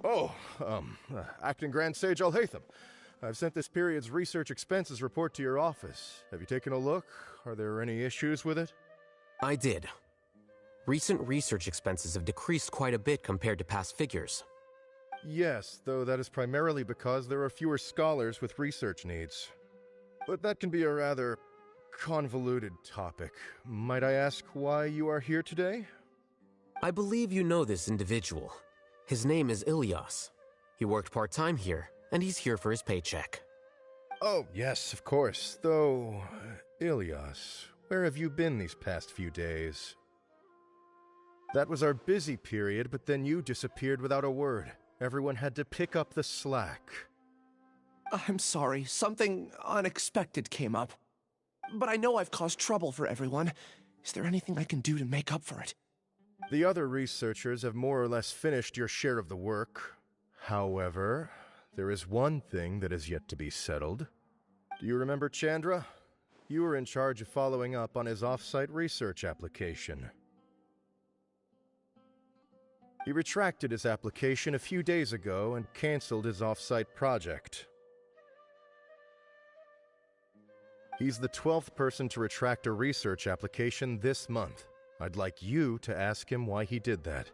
Oh, Acting Grand Sage Alhaitham. I've sent this period's research expenses report to your office. Have you taken a look? Are there any issues with it? I did. Recent research expenses have decreased quite a bit compared to past figures. Yes, though that is primarily because there are fewer scholars with research needs. But that can be a rather convoluted topic. Might I ask why you are here today? I believe you know this individual. His name is Ilyas. He worked part-time here, and he's here for his paycheck. Oh, yes, of course. Though, Ilyas, where have you been these past few days? That was our busy period, but then you disappeared without a word. Everyone had to pick up the slack. I'm sorry, something unexpected came up. But I know I've caused trouble for everyone. Is there anything I can do to make up for it? The other researchers have more or less finished your share of the work. However, there is one thing that is yet to be settled. Do you remember Chandra? You were in charge of following up on his off-site research application. He retracted his application a few days ago and canceled his off-site project. He's the 12th person to retract a research application this month. I'd like you to ask him why he did that.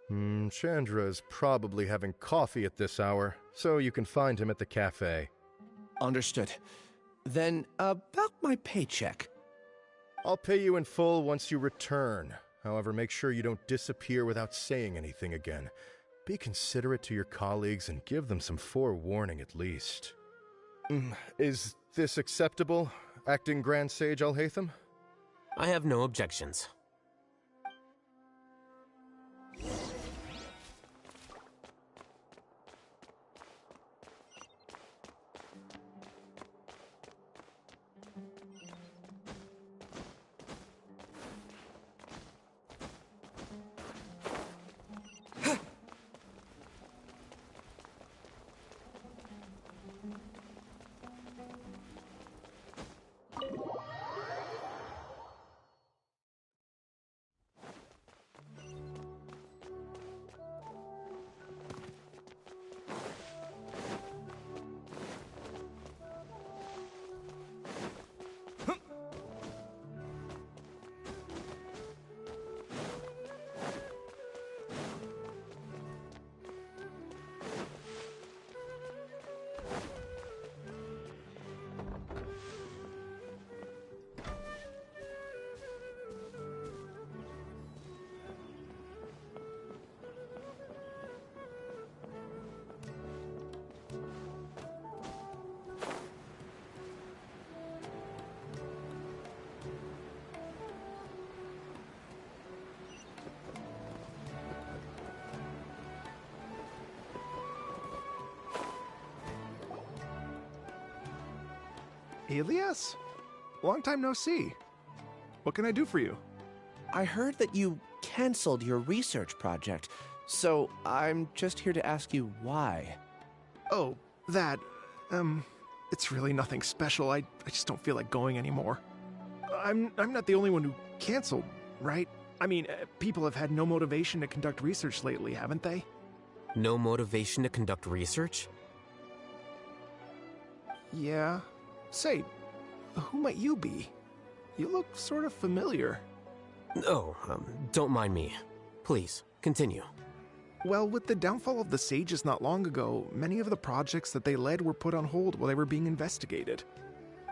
Chandra's probably having coffee at this hour, so you can find him at the cafe. Understood. Then, about my paycheck. I'll pay you in full once you return. However, make sure you don't disappear without saying anything again. Be considerate to your colleagues and give them some forewarning at least. Is this acceptable, Acting Grand Sage Alhaitham? I have no objections. Ilyas? Long time no see. What can I do for you? I heard that you canceled your research project, so I'm just here to ask you why. Oh, that, it's really nothing special. I just don't feel like going anymore. I'm not the only one who canceled, right? I mean, people have had no motivation to conduct research lately, haven't they? No motivation to conduct research? Yeah. Say, who might you be? You look sort of familiar. Oh, don't mind me. Please, continue. Well, with the downfall of the Sages not long ago, many of the projects that they led were put on hold while they were being investigated.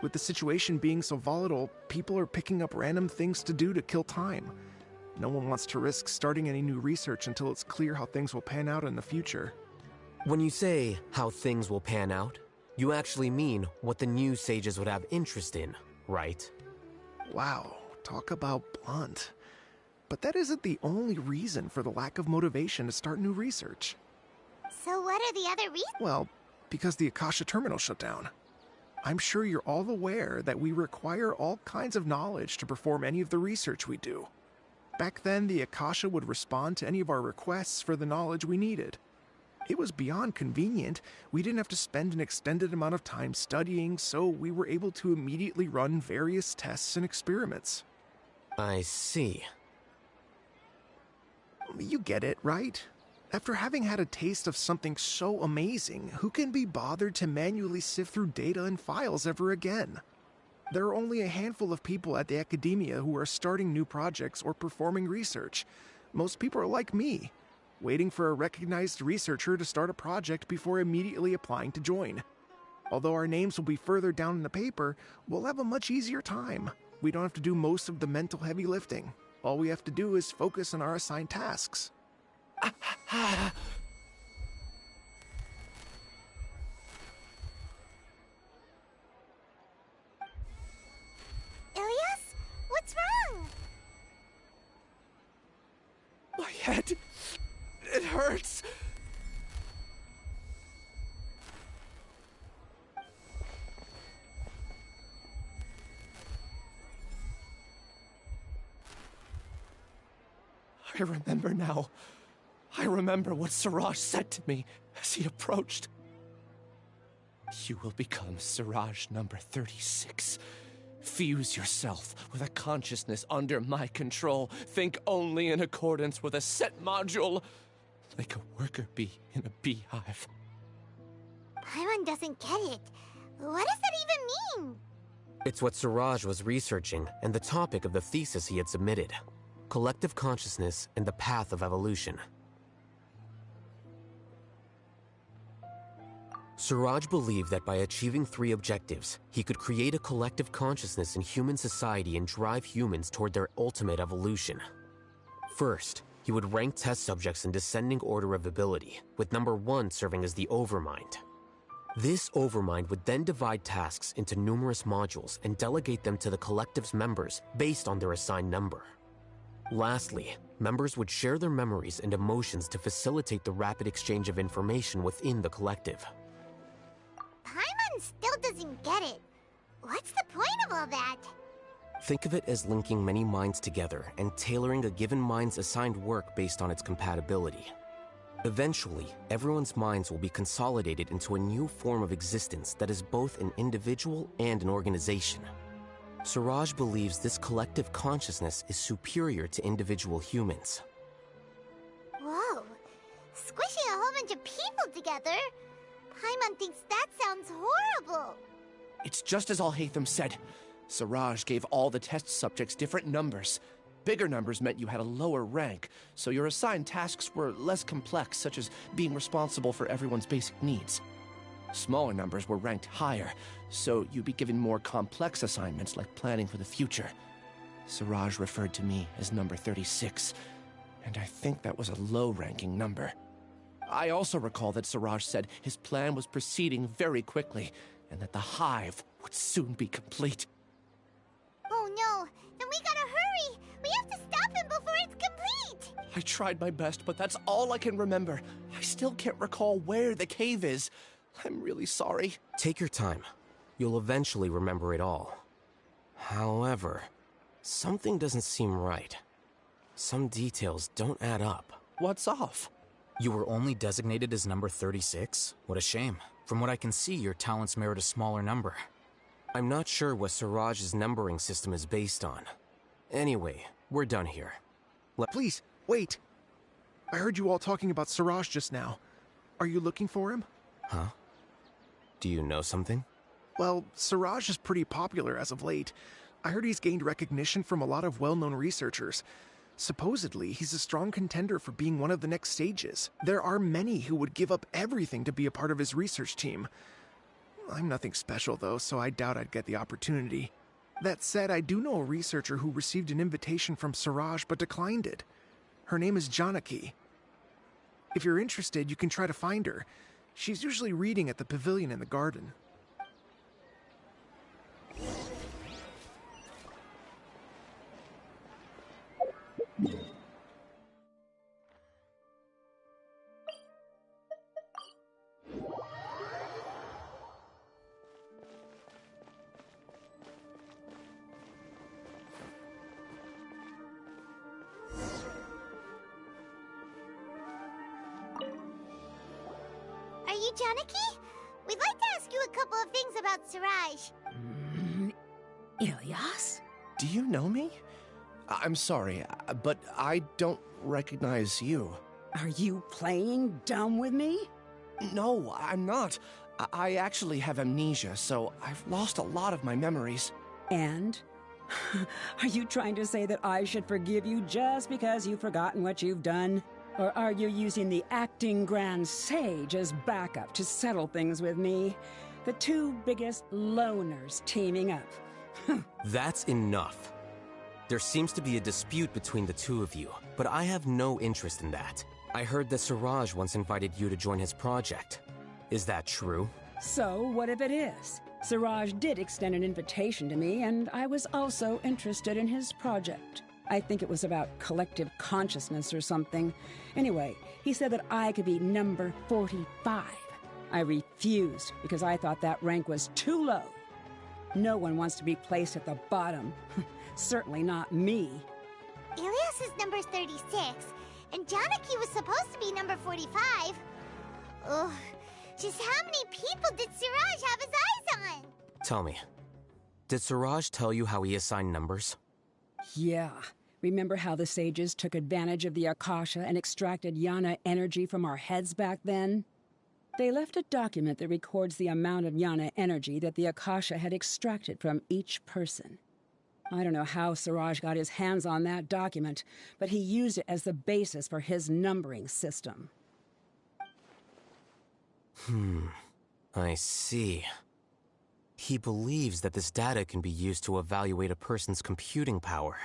With the situation being so volatile, people are picking up random things to do to kill time. No one wants to risk starting any new research until it's clear how things will pan out in the future. When you say how things will pan out, you actually mean what the new sages would have interest in, right? Wow, talk about blunt. But that isn't the only reason for the lack of motivation to start new research. So what are the other reasons? Well, because the Akasha terminal shut down. I'm sure you're all aware that we require all kinds of knowledge to perform any of the research we do. Back then, the Akasha would respond to any of our requests for the knowledge we needed. It was beyond convenient. We didn't have to spend an extended amount of time studying, so we were able to immediately run various tests and experiments. I see. You get it, right? After having had a taste of something so amazing, who can be bothered to manually sift through data and files ever again? There are only a handful of people at the academia who are starting new projects or performing research. Most people are like me, waiting for a recognized researcher to start a project before immediately applying to join. Although our names will be further down in the paper, we'll have a much easier time. We don't have to do most of the mental heavy lifting. All we have to do is focus on our assigned tasks. Ilias? What's wrong? My head. It hurts. I remember now. I remember what Siraj said to me as he approached. You will become Siraj number 36. Fuse yourself with a consciousness under my control. Think only in accordance with a set module, like a worker bee in a beehive. Paimon doesn't get it. What does that even mean? It's what Siraj was researching and the topic of the thesis he had submitted. Collective consciousness and the path of evolution. Siraj believed that by achieving 3 objectives, he could create a collective consciousness in human society and drive humans toward their ultimate evolution. First, he would rank test subjects in descending order of ability, with number 1 serving as the Overmind. This Overmind would then divide tasks into numerous modules and delegate them to the collective's members based on their assigned number. Lastly, members would share their memories and emotions to facilitate the rapid exchange of information within the collective. Paimon still doesn't get it. What's the point of all that? Think of it as linking many minds together and tailoring a given mind's assigned work based on its compatibility. Eventually, everyone's minds will be consolidated into a new form of existence that is both an individual and an organization. Siraj believes this collective consciousness is superior to individual humans. Whoa. Squishing a whole bunch of people together? Paimon thinks that sounds horrible. It's just as Al-Haytham said. Siraj gave all the test subjects different numbers. Bigger numbers meant you had a lower rank, so your assigned tasks were less complex, such as being responsible for everyone's basic needs. Smaller numbers were ranked higher, so you'd be given more complex assignments like planning for the future. Siraj referred to me as number 36, and I think that was a low-ranking number. I also recall that Siraj said his plan was proceeding very quickly, and that the hive would soon be complete. Oh no, then we gotta hurry! We have to stop him before it's complete! I tried my best, but that's all I can remember. I still can't recall where the cave is. I'm really sorry. Take your time. You'll eventually remember it all. However, something doesn't seem right. Some details don't add up. What's off? You were only designated as number 36? What a shame. From what I can see, your talents merit a smaller number. I'm not sure what Siraj's numbering system is based on. Anyway, we're done here. Please, wait. I heard you all talking about Siraj just now. Are you looking for him? Huh? Do you know something? Well, Siraj is pretty popular as of late. I heard he's gained recognition from a lot of well-known researchers. Supposedly, he's a strong contender for being one of the next sages. There are many who would give up everything to be a part of his research team. I'm nothing special, though, so I doubt I'd get the opportunity. That said, I do know a researcher who received an invitation from Siraj but declined it. Her name is Janaki. If you're interested, you can try to find her. She's usually reading at the pavilion in the garden. Are you Janaki? We'd like to ask you a couple of things about Siraj. Ilias? Do you know me? I'm sorry, but I don't recognize you. Are you playing dumb with me? No, I'm not. I actually have amnesia, so I've lost a lot of my memories. And? Are you trying to say that I should forgive you just because you've forgotten what you've done? Or are you using the acting Grand Sage as backup to settle things with me? The two biggest loners teaming up. That's enough. There seems to be a dispute between the two of you, but I have no interest in that. I heard that Siraj once invited you to join his project. Is that true? So, what if it is? Siraj did extend an invitation to me, and I was also interested in his project. I think it was about collective consciousness or something. Anyway, he said that I could be number 45. I refused because I thought that rank was too low. No one wants to be placed at the bottom. Certainly not me. Ilias is number 36, and Janaki was supposed to be number 45. Ugh, just how many people did Siraj have his eyes on? Tell me, did Siraj tell you how he assigned numbers? Yeah. Remember how the sages took advantage of the Akasha and extracted Yana energy from our heads back then? They left a document that records the amount of Yana energy that the Akasha had extracted from each person. I don't know how Siraj got his hands on that document, but he used it as the basis for his numbering system. I see. He believes that this data can be used to evaluate a person's computing power.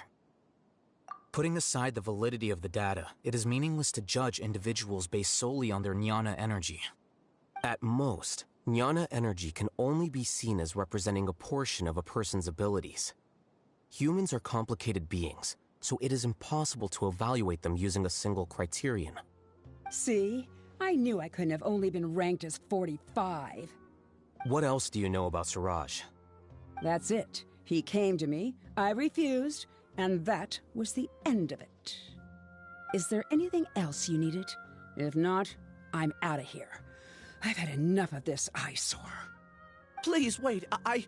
Putting aside the validity of the data, it is meaningless to judge individuals based solely on their Jnana energy. At most, Jnana energy can only be seen as representing a portion of a person's abilities. Humans are complicated beings, so it is impossible to evaluate them using a single criterion. See? I knew I couldn't have only been ranked as 45. What else do you know about Siraj? That's it. He came to me, I refused, and that was the end of it. Is there anything else you needed? If not, I'm out of here. I've had enough of this eyesore. Please, wait. I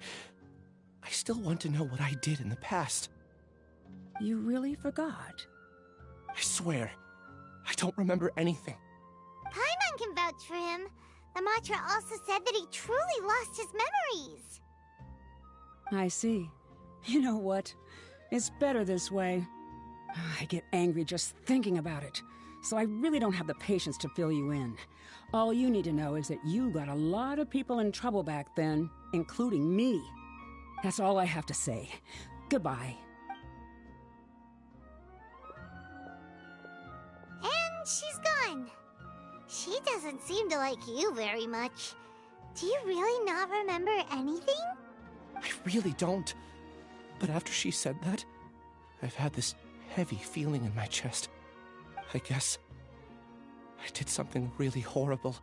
still want to know what I did in the past. You really forgot? I swear, I don't remember anything. Paimon can vouch for him. The mantra also said that he truly lost his memories. I see. You know what? It's better this way. I get angry just thinking about it, so I really don't have the patience to fill you in. All you need to know is that you got a lot of people in trouble back then, including me. That's all I have to say. Goodbye. And she's gone. She doesn't seem to like you very much. Do you really not remember anything? I really don't. But after she said that, I've had this heavy feeling in my chest. I guess I did something really horrible.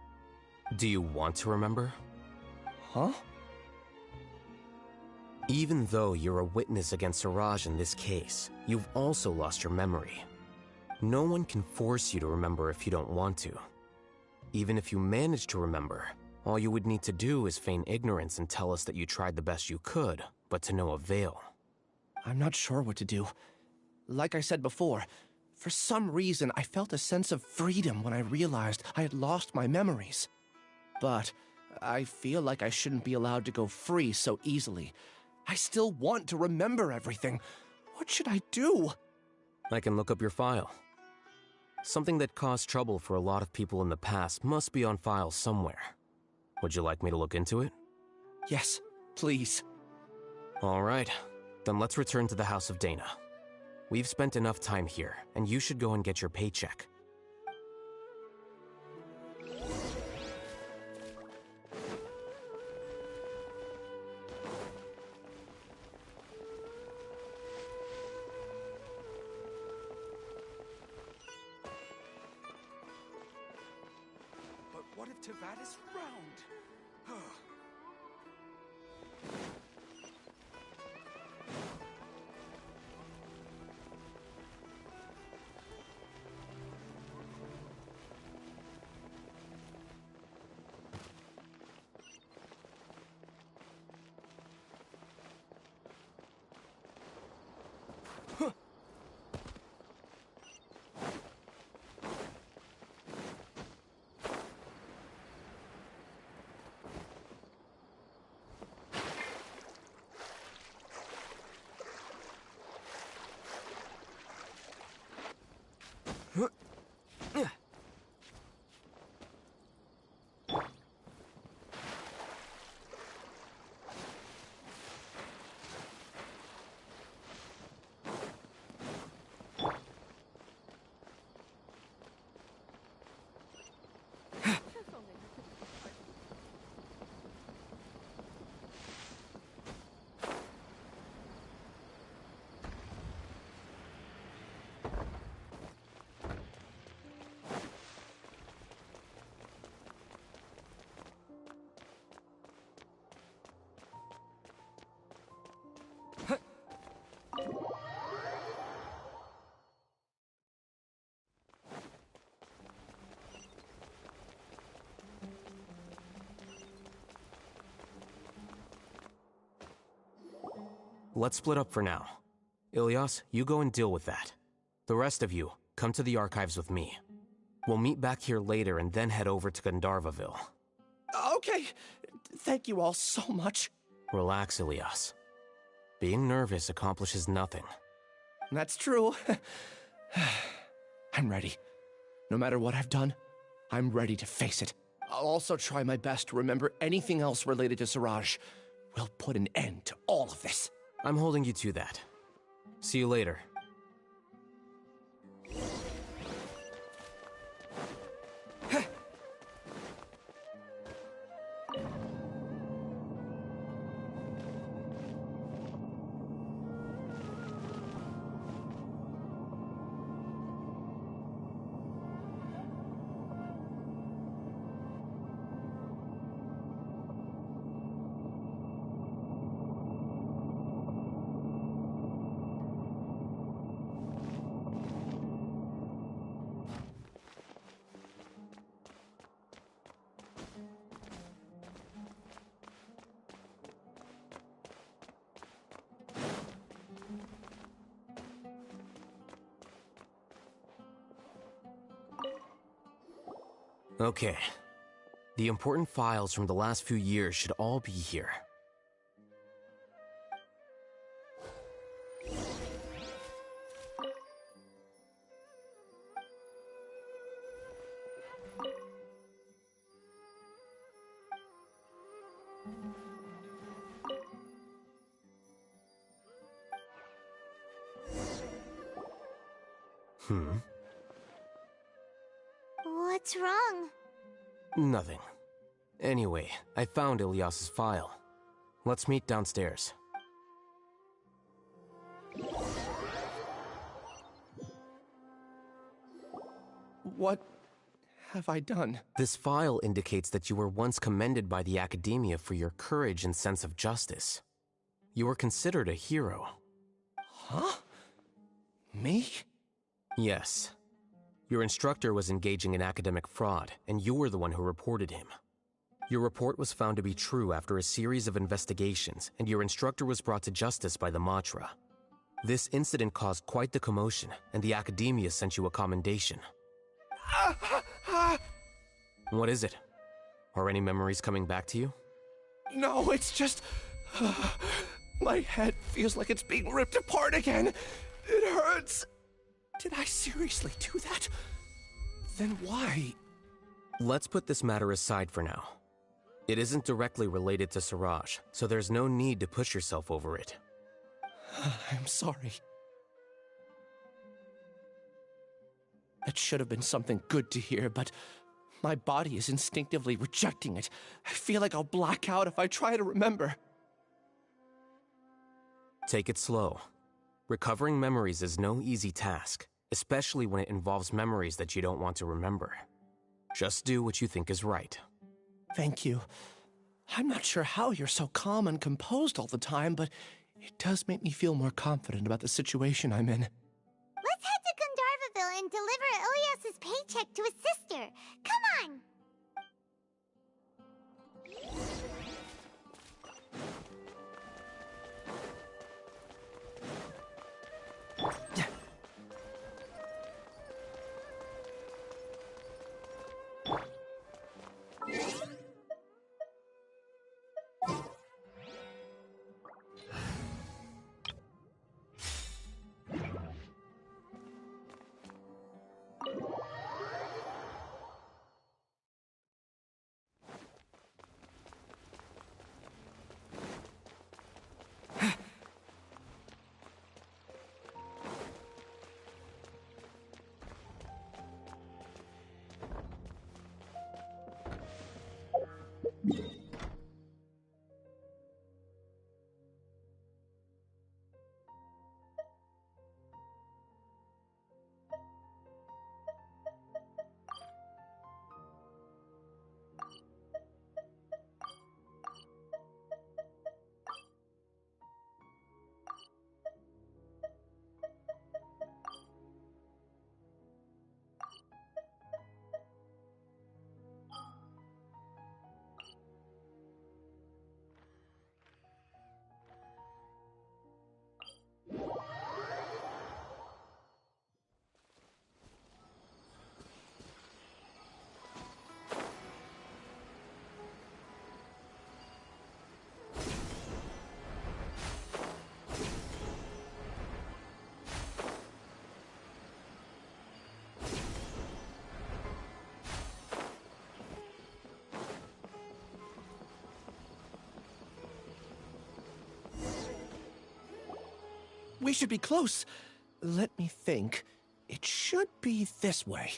Do you want to remember? Huh? Even though you're a witness against Siraj in this case, you've also lost your memory. No one can force you to remember if you don't want to. Even if you manage to remember, all you would need to do is feign ignorance and tell us that you tried the best you could, but to no avail. I'm not sure what to do. Like I said before, for some reason I felt a sense of freedom when I realized I had lost my memories. But I feel like I shouldn't be allowed to go free so easily. I still want to remember everything. What should I do? I can look up your file. Something that caused trouble for a lot of people in the past must be on file somewhere. Would you like me to look into it? Yes, please. All right, then let's return to the House of Dana. We've spent enough time here, and you should go and get your paycheck. But what if Tavad is round? Let's split up for now. Ilyas, you go and deal with that. The rest of you, come to the archives with me. We'll meet back here later and then head over to Gandharvaville. Okay. Thank you all so much. Relax, Ilyas. Being nervous accomplishes nothing. That's true. I'm ready. No matter what I've done, I'm ready to face it. I'll also try my best to remember anything else related to Siraj. We'll put an end to all of this. I'm holding you to that. See you later. Okay. The important files from the last few years should all be here. What's wrong? Nothing. Anyway, I found Ilyas's file. Let's meet downstairs. What have I done? This file indicates that you were once commended by the Academia for your courage and sense of justice. You were considered a hero. Huh? Me? Yes. Your instructor was engaging in academic fraud, and you were the one who reported him. Your report was found to be true after a series of investigations, and your instructor was brought to justice by the Matra. This incident caused quite the commotion, and the Academia sent you a commendation. What is it? Are any memories coming back to you? No, it's just... my head feels like it's being ripped apart again. It hurts. Did I seriously do that? Then why? Let's put this matter aside for now. It isn't directly related to Siraj, so there's no need to push yourself over it. I'm sorry. That should have been something good to hear, but my body is instinctively rejecting it. I feel like I'll black out if I try to remember. Take it slow. Recovering memories is no easy task, especially when it involves memories that you don't want to remember. Just do what you think is right. Thank you. I'm not sure how you're so calm and composed all the time, but it does make me feel more confident about the situation I'm in. Let's head to Gandharvaville and deliver Ilyas's paycheck to his sister. Come on! We should be close. Let me think. It should be this way.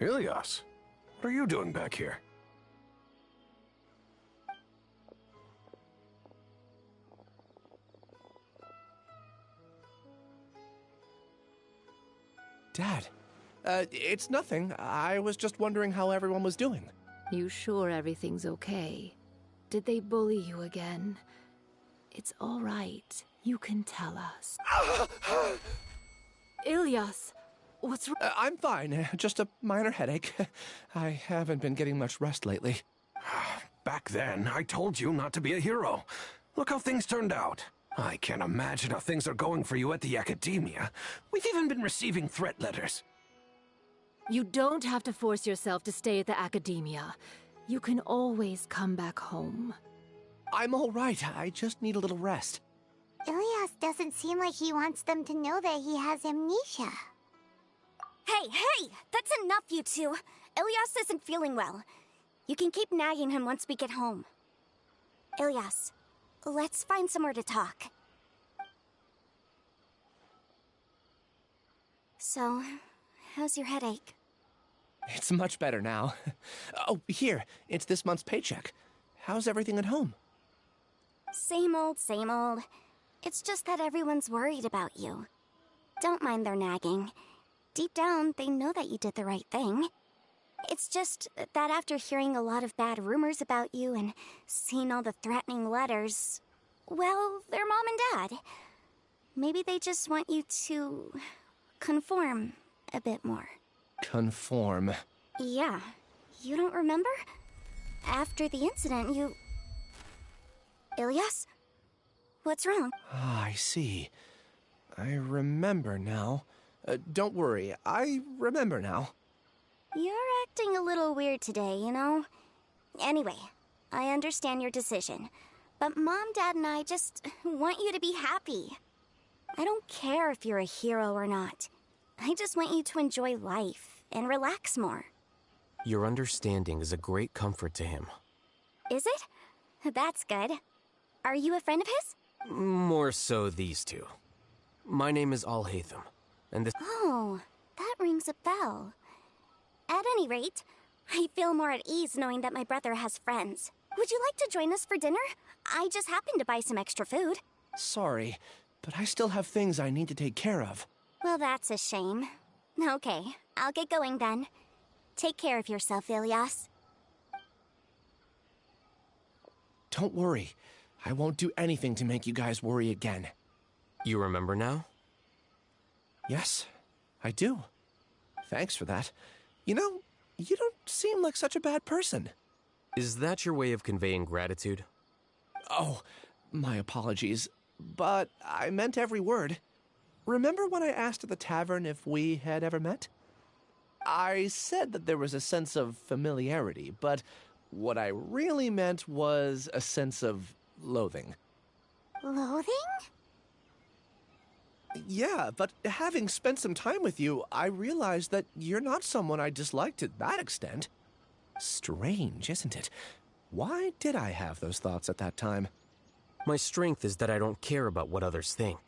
Ilias, what are you doing back here? Dad, it's nothing. I was just wondering how everyone was doing. You sure everything's okay? Did they bully you again? It's all right. You can tell us. Ilias, what's wrong? I'm fine. Just a minor headache. I haven't been getting much rest lately. Back then, I told you not to be a hero. Look how things turned out. I can't imagine how things are going for you at the Academia. We've even been receiving threat letters. You don't have to force yourself to stay at the Academia. You can always come back home. I'm all right. I just need a little rest. Ilias doesn't seem like he wants them to know that he has amnesia. Hey! That's enough, you two! Ilias isn't feeling well. You can keep nagging him once we get home. Ilias, let's find somewhere to talk. So, how's your headache? It's much better now. Oh, here. It's this month's paycheck. How's everything at home? Same old, same old. It's just that everyone's worried about you. Don't mind their nagging. Deep down, they know that you did the right thing. It's just that after hearing a lot of bad rumors about you and seeing all the threatening letters, well, they're mom and dad. Maybe they just want you to conform a bit more. Conform. Yeah. You don't remember? After the incident, you... Ilias? What's wrong? Ah, I see. I remember now. Don't worry, I remember now. You're acting a little weird today, you know? Anyway, I understand your decision. But Mom, Dad, and I just want you to be happy. I don't care if you're a hero or not. I just want you to enjoy life and relax more. Your understanding is a great comfort to him. Is it? That's good. Are you a friend of his? More so these two. My name is Alhaitham, and this— Oh, that rings a bell. At any rate, I feel more at ease knowing that my brother has friends. Would you like to join us for dinner? I just happened to buy some extra food. Sorry, but I still have things I need to take care of. Well, that's a shame. Okay, I'll get going then. Take care of yourself, Ilias. Don't worry. I won't do anything to make you guys worry again. You remember now? Yes, I do. Thanks for that. You know, you don't seem like such a bad person. Is that your way of conveying gratitude? Oh, my apologies. But I meant every word. Remember when I asked at the tavern if we had ever met? I said that there was a sense of familiarity, but what I really meant was a sense of loathing. Loathing? Yeah, but having spent some time with you, I realized that you're not someone I dislike to that extent. Strange, isn't it? Why did I have those thoughts at that time? My strength is that I don't care about what others think.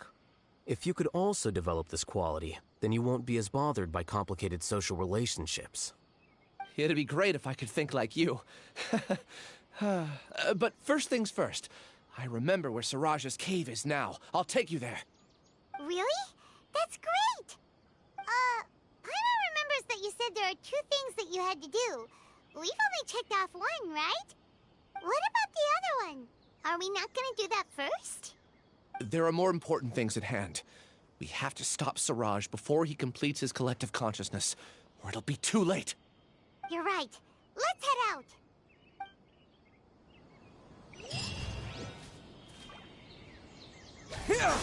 If you could also develop this quality, then you won't be as bothered by complicated social relationships. It'd be great if I could think like you. But first things first. I remember where Siraj's cave is now. I'll take you there. Really? That's great! Paimon remembers that you said there are 2 things that you had to do. We've only checked off 1, right? What about the other one? Are we not gonna do that first? There are more important things at hand. We have to stop Siraj before he completes his collective consciousness, or it'll be too late. You're right. Let's head out. Here!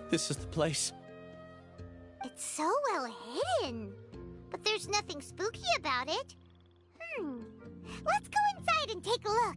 This is the place. It's so well hidden. But there's nothing spooky about it. Let's go inside and take a look.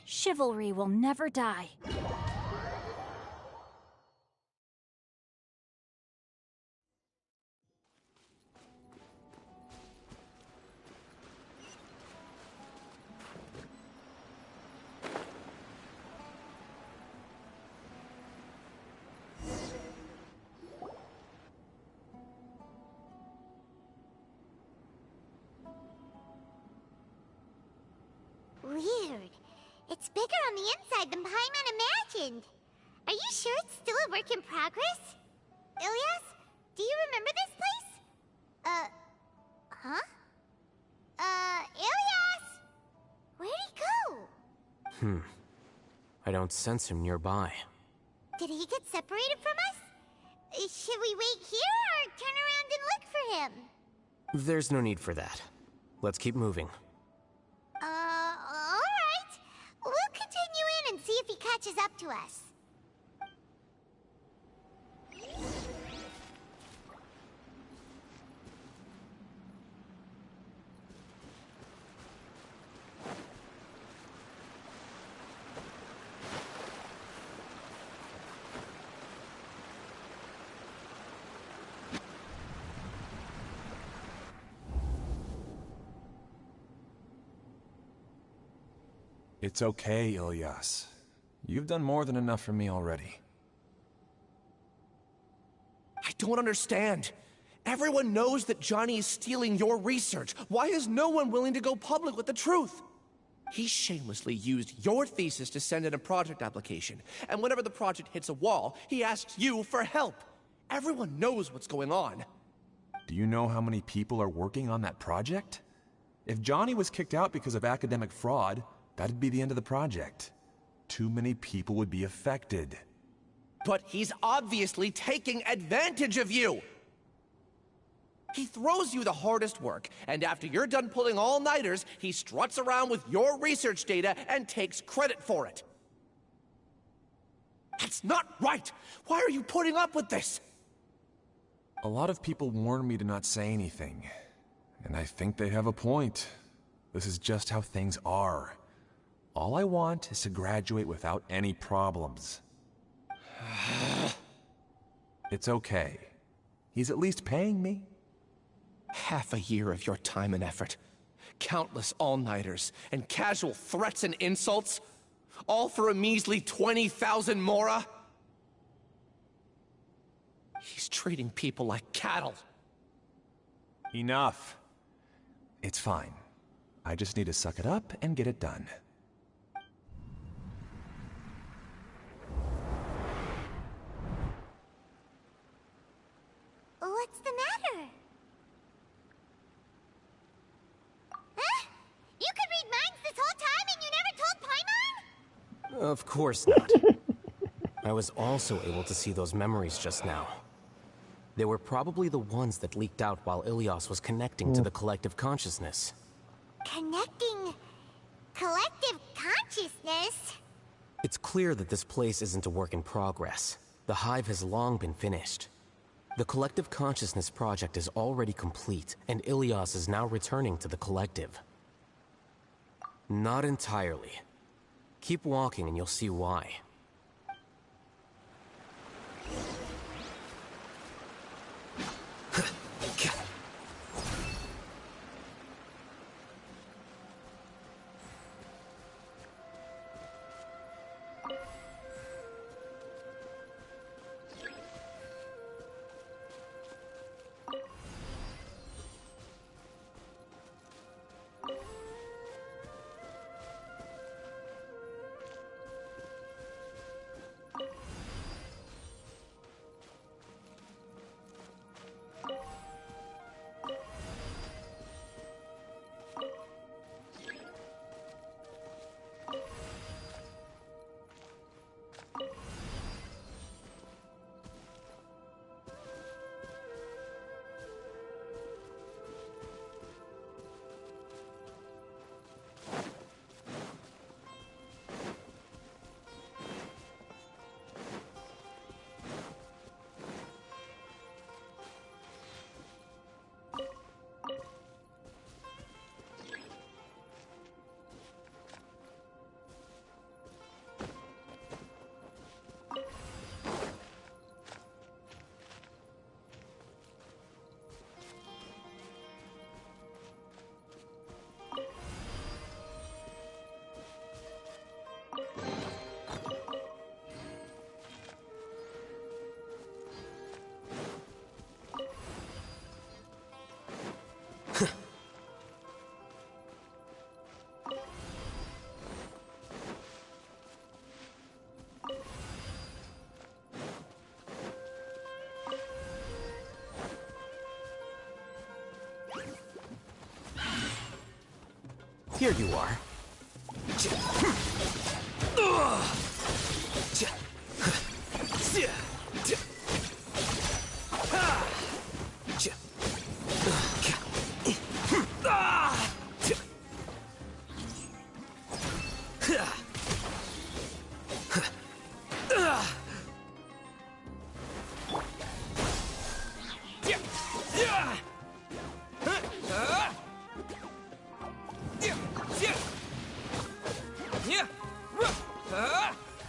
Chivalry will never die. Weird. It's bigger on the inside than Paimon imagined. Are you sure it's still a work in progress? Ilyas, do you remember this place? Huh? Ilyas! Where'd he go? I don't sense him nearby. Did he get separated from us? Should we wait here or turn around and look for him? There's no need for that. Let's keep moving. Alright. We'll continue in and see if he catches up to us. It's okay, Ilyas. You've done more than enough for me already. I don't understand. Everyone knows that Johnny is stealing your research. Why is no one willing to go public with the truth? He shamelessly used your thesis to send in a project application, and whenever the project hits a wall, he asks you for help. Everyone knows what's going on. Do you know how many people are working on that project? If Johnny was kicked out because of academic fraud, that'd be the end of the project. Too many people would be affected. But he's obviously taking advantage of you! He throws you the hardest work, and after you're done pulling all-nighters, he struts around with your research data and takes credit for it. That's not right! Why are you putting up with this? A lot of people warn me to not say anything, and I think they have a point. This is just how things are. All I want is to graduate without any problems. It's okay. He's at least paying me. Half a year of your time and effort. Countless all-nighters, and casual threats and insults. All for a measly 20,000 mora? He's treating people like cattle. Enough. It's fine. I just need to suck it up and get it done. What's the matter? Huh? You could read minds this whole time and you never told Paimon? Of course not. I was also able to see those memories just now. They were probably the ones that leaked out while Ilyas was connecting to the collective consciousness. Connecting collective consciousness? It's clear that this place isn't a work in progress. The hive has long been finished. The collective consciousness project is already complete, and Ilyas is now returning to the collective. Not entirely. Keep walking and you'll see why. Here you are.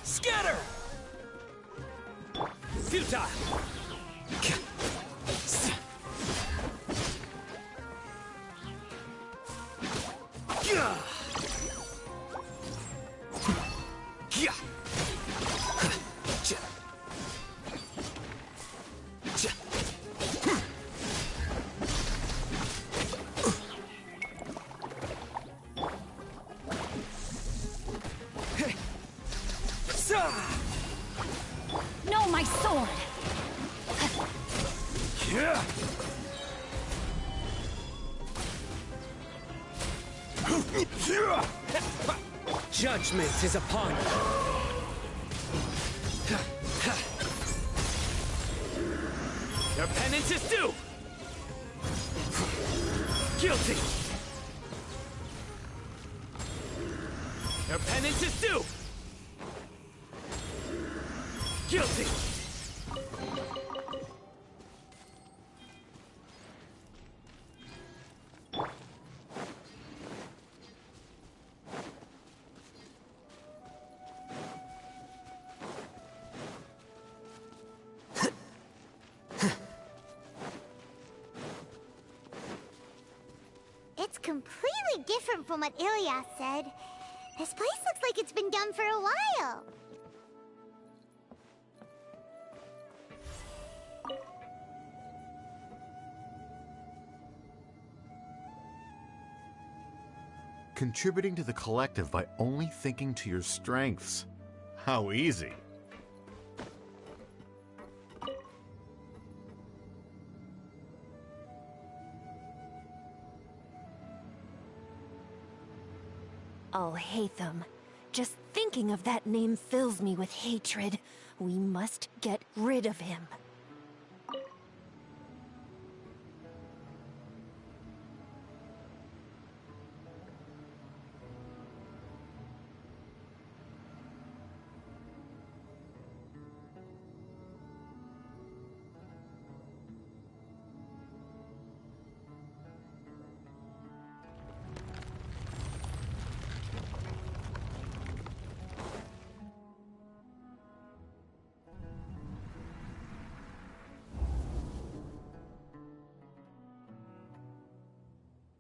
Scatter! Futile! No, my sword! Judgment is upon you. Your penance is due! Guilty! Your penance is due! Guilty! It's completely different from what Ilyas said. This place looks like it's been done for a while. Contributing to the collective by only thinking to your strengths. How easy. Al-Haytham. Just thinking of that name fills me with hatred. We must get rid of him.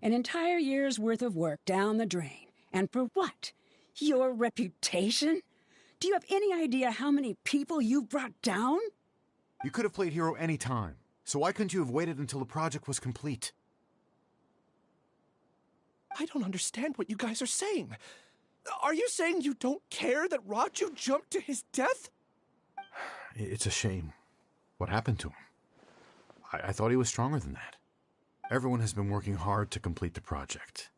An entire year's worth of work down the drain. And for what? Your reputation? Do you have any idea how many people you've brought down? You could have played hero any time, so why couldn't you have waited until the project was complete? I don't understand what you guys are saying. Are you saying you don't care that Raju jumped to his death? It's a shame. What happened to him? I thought he was stronger than that. Everyone has been working hard to complete the project.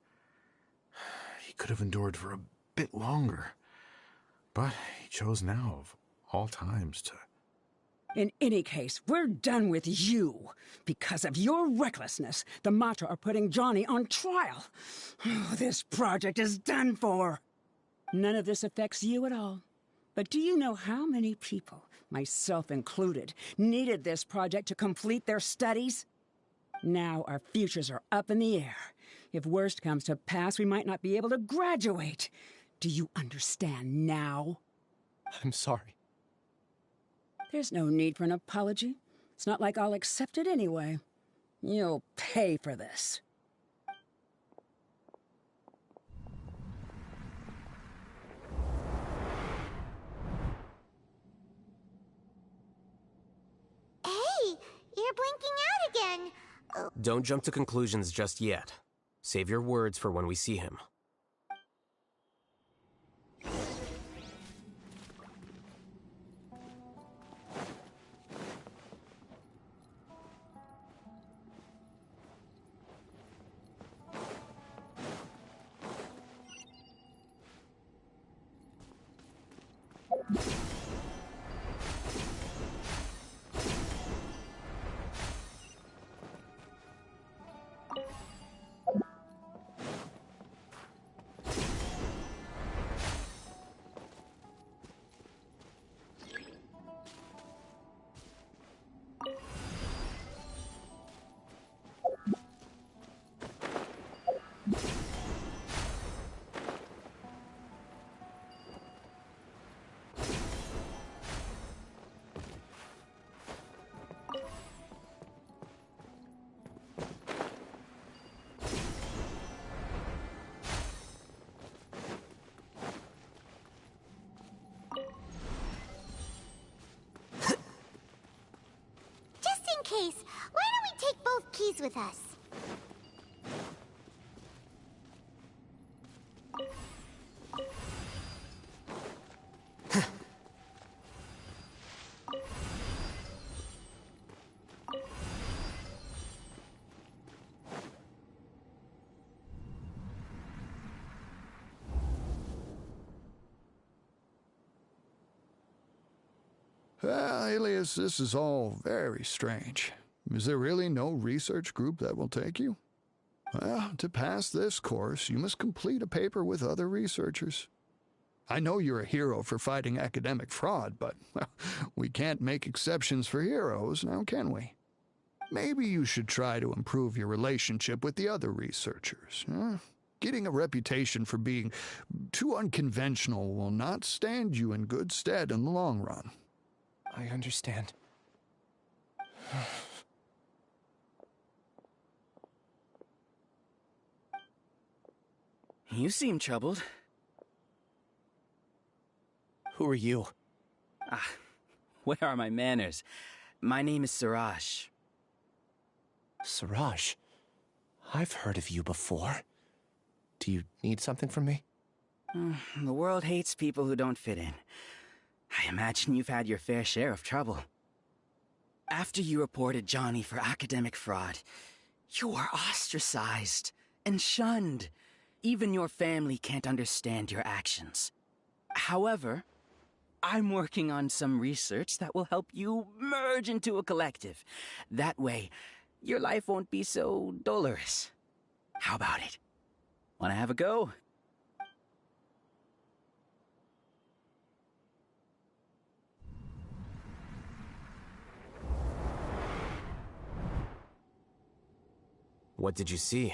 He could have endured for a bit longer, but he chose now, of all times, to... In any case, we're done with you. Because of your recklessness, the Matra are putting Johnny on trial. This project is done for. None of this affects you at all. But do you know how many people, myself included, needed this project to complete their studies? Now our futures are up in the air. If worst comes to pass, we might not be able to graduate. Do you understand now? I'm sorry. There's no need for an apology. It's not like I'll accept it anyway. You'll pay for this. Hey, you're blinking out again. Don't jump to conclusions just yet. Save your words for when we see him. Just in case, why don't we take both keys with us? Well, Alias, this is all very strange. Is there really no research group that will take you? Well, to pass this course, you must complete a paper with other researchers. I know you're a hero for fighting academic fraud, but well, we can't make exceptions for heroes, now can we? Maybe you should try to improve your relationship with the other researchers. Getting a reputation for being too unconventional will not stand you in good stead in the long run. I understand. You seem troubled. Who are you? Where are my manners? My name is Siraj. Siraj? I've heard of you before. Do you need something from me? The world hates people who don't fit in. I imagine you've had your fair share of trouble. After you reported Johnny for academic fraud, you were ostracized and shunned. Even your family can't understand your actions. However, I'm working on some research that will help you merge into a collective. That way, your life won't be so dolorous. How about it? Wanna have a go? What did you see?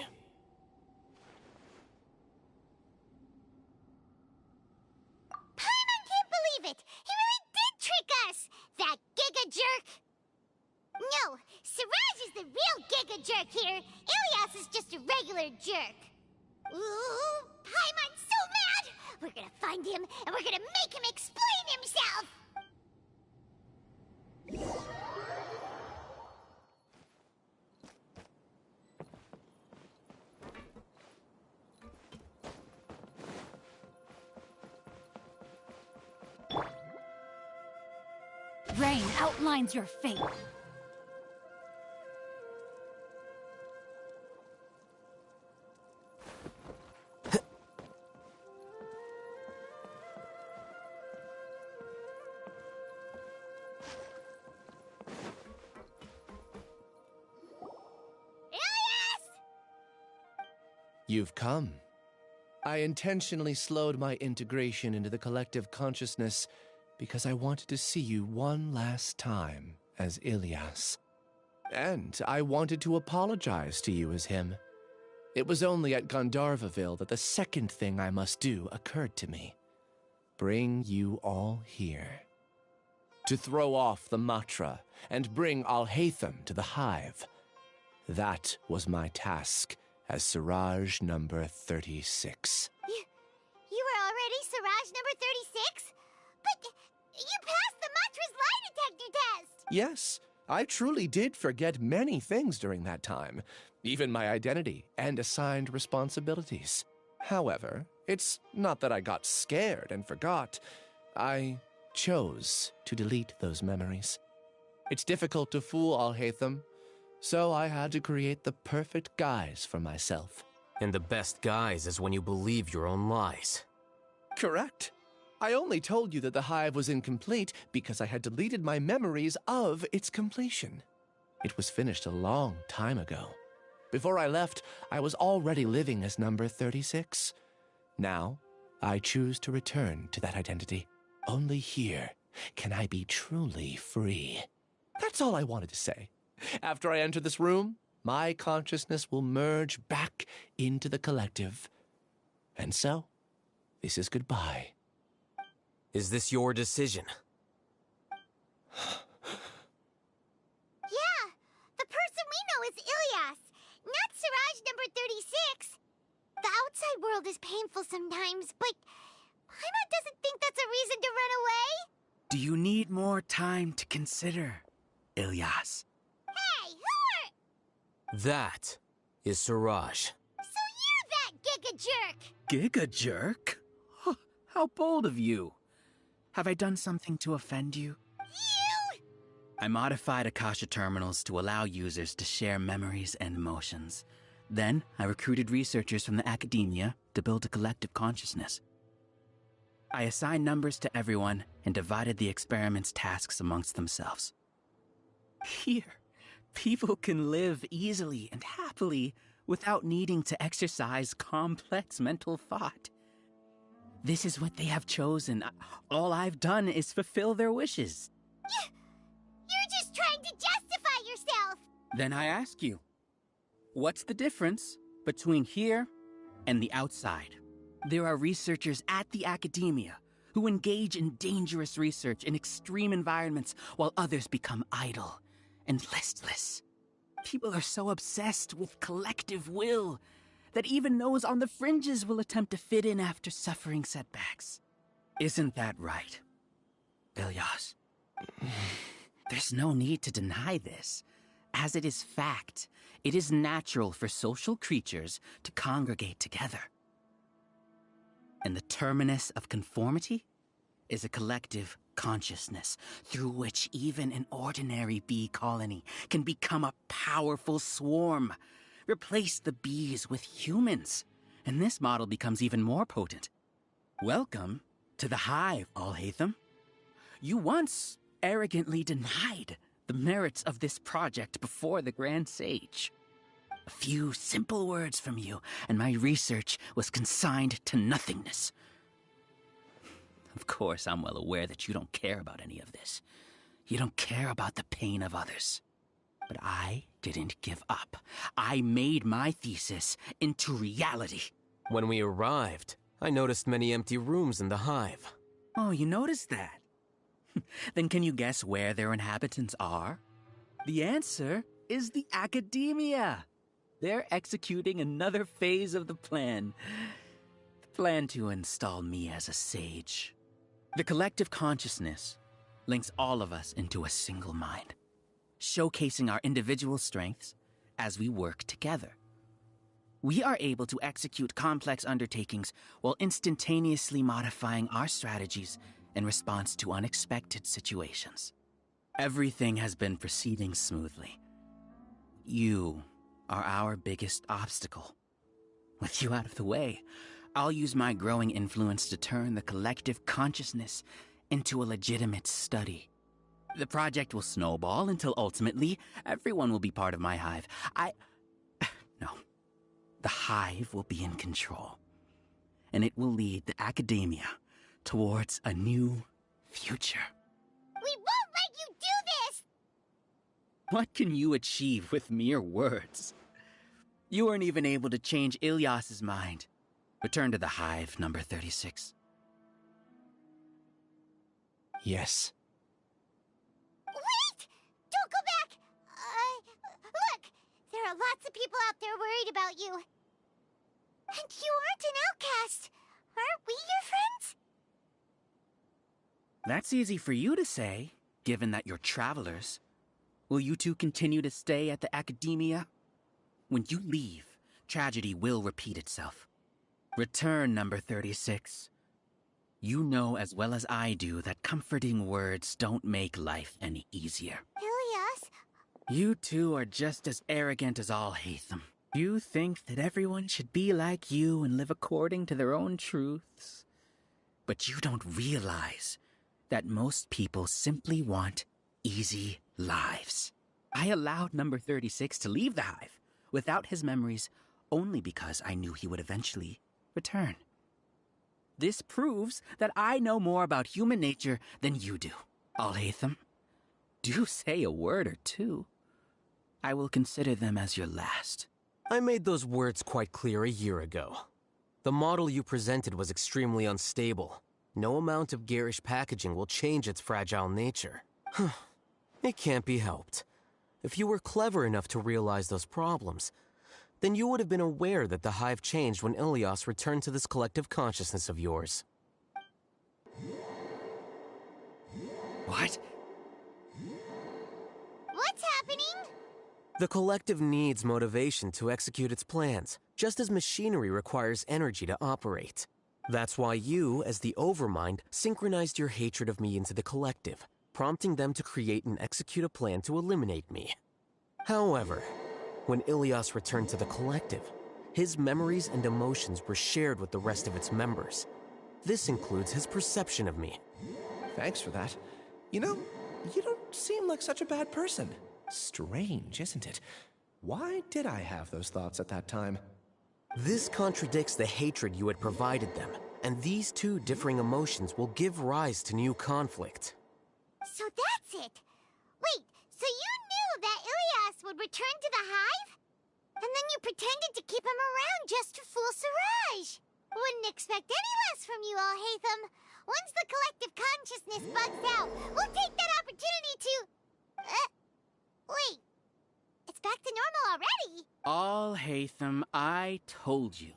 Paimon can't believe it! He really did trick us! That giga jerk! No, Siraj is the real giga jerk here. Ilias is just a regular jerk. Ooh, Paimon's so mad! We're gonna find him, and we're gonna make him explain himself! Rain outlines your fate. You've come. I intentionally slowed my integration into the collective consciousness because I wanted to see you one last time as Ilias. And I wanted to apologize to you as him. It was only at Gandharvaville that the second thing I must do occurred to me. Bring you all here. To throw off the Matra and bring Alhaitham to the Hive. That was my task as Siraj number 36. You were already Siraj number 36? But you passed the Matra's lie detector test! Yes, I truly did forget many things during that time, even my identity and assigned responsibilities. However, it's not that I got scared and forgot. I chose to delete those memories. It's difficult to fool Alhaitham, so I had to create the perfect guise for myself. And the best guise is when you believe your own lies. Correct. I only told you that the hive was incomplete because I had deleted my memories of its completion. It was finished a long time ago. Before I left, I was already living as number 36. Now, I choose to return to that identity. Only here can I be truly free. That's all I wanted to say. After I enter this room, my consciousness will merge back into the collective. And so, this is goodbye. Is this your decision? Yeah, the person we know is Ilyas, not Siraj number 36. The outside world is painful sometimes, but Paimon doesn't think that's a reason to run away. Do you need more time to consider, Ilyas? Hey, who are... That is Siraj. So you're that Giga Jerk! Giga jerk? Huh, how bold of you. Have I done something to offend you? You! I modified Akasha terminals to allow users to share memories and emotions. Then, I recruited researchers from the academia to build a collective consciousness. I assigned numbers to everyone and divided the experiment's tasks amongst themselves. Here, people can live easily and happily without needing to exercise complex mental thought. This is what they have chosen. All I've done is fulfill their wishes. You're just trying to justify yourself! Then I ask you, what's the difference between here and the outside? There are researchers at the academia who engage in dangerous research in extreme environments while others become idle and listless. People are so obsessed with collective will that even those on the fringes will attempt to fit in after suffering setbacks. Isn't that right, Ilyas? There's no need to deny this, as it is fact. It is natural for social creatures to congregate together. And the terminus of conformity is a collective consciousness through which even an ordinary bee colony can become a powerful swarm. Replace the bees with humans, and this model becomes even more potent. Welcome to the hive, Alhaitham. You once arrogantly denied the merits of this project before the Grand Sage. A few simple words from you, and my research was consigned to nothingness. Of course, I'm well aware that you don't care about any of this. You don't care about the pain of others. But I didn't give up. I made my thesis into reality. When we arrived, I noticed many empty rooms in the hive. Oh, you noticed that? Then can you guess where their inhabitants are? The answer is the academia. They're executing another phase of the plan. The plan to install me as a sage. The collective consciousness links all of us into a single mind, showcasing our individual strengths as we work together. We are able to execute complex undertakings while instantaneously modifying our strategies in response to unexpected situations. Everything has been proceeding smoothly. You are our biggest obstacle. With you out of the way, I'll use my growing influence to turn the collective consciousness into a legitimate study. The project will snowball until ultimately everyone will be part of my hive. No. The hive will be in control. And it will lead the academia towards a new future. We won't let you do this! What can you achieve with mere words? You weren't even able to change Ilyas's mind. Return to the hive, number 36. Yes. Wait! Don't go back! Look! There are lots of people out there worried about you. And you aren't an outcast. Aren't we your friends? That's easy for you to say, given that you're travelers. Will you two continue to stay at the academia? When you leave, tragedy will repeat itself. Return, number 36. You know as well as I do that comforting words don't make life any easier. Ilyas? You two are just as arrogant as Alhaitham. You think that everyone should be like you and live according to their own truths. But you don't realize that most people simply want easy lives. I allowed number 36 to leave the hive without his memories only because I knew he would eventually return. This proves that I know more about human nature than you do. Alhaitham, do say a word or two. I will consider them as your last. I made those words quite clear a year ago. The model you presented was extremely unstable. No amount of garish packaging will change its fragile nature. It can't be helped. If you were clever enough to realize those problems, then you would have been aware that the hive changed when Ilias returned to this collective consciousness of yours. What? What's happening? The collective needs motivation to execute its plans, just as machinery requires energy to operate. That's why you, as the Overmind, synchronized your hatred of me into the collective, prompting them to create and execute a plan to eliminate me. However, when Ilias returned to the collective, his memories and emotions were shared with the rest of its members. This includes his perception of me. Thanks for that. You know, you don't seem like such a bad person. Strange, isn't it? Why did I have those thoughts at that time? This contradicts the hatred you had provided them, and these two differing emotions will give rise to new conflict. So that's it. Wait, so you knew that Ilias would return to the hive? And then you pretended to keep him around just to fool Siraj. Wouldn't expect any less from you, Alhaitham. Once the collective consciousness bugs out, we'll take that opportunity to... wait. It's back to normal already. Alhaitham, I told you.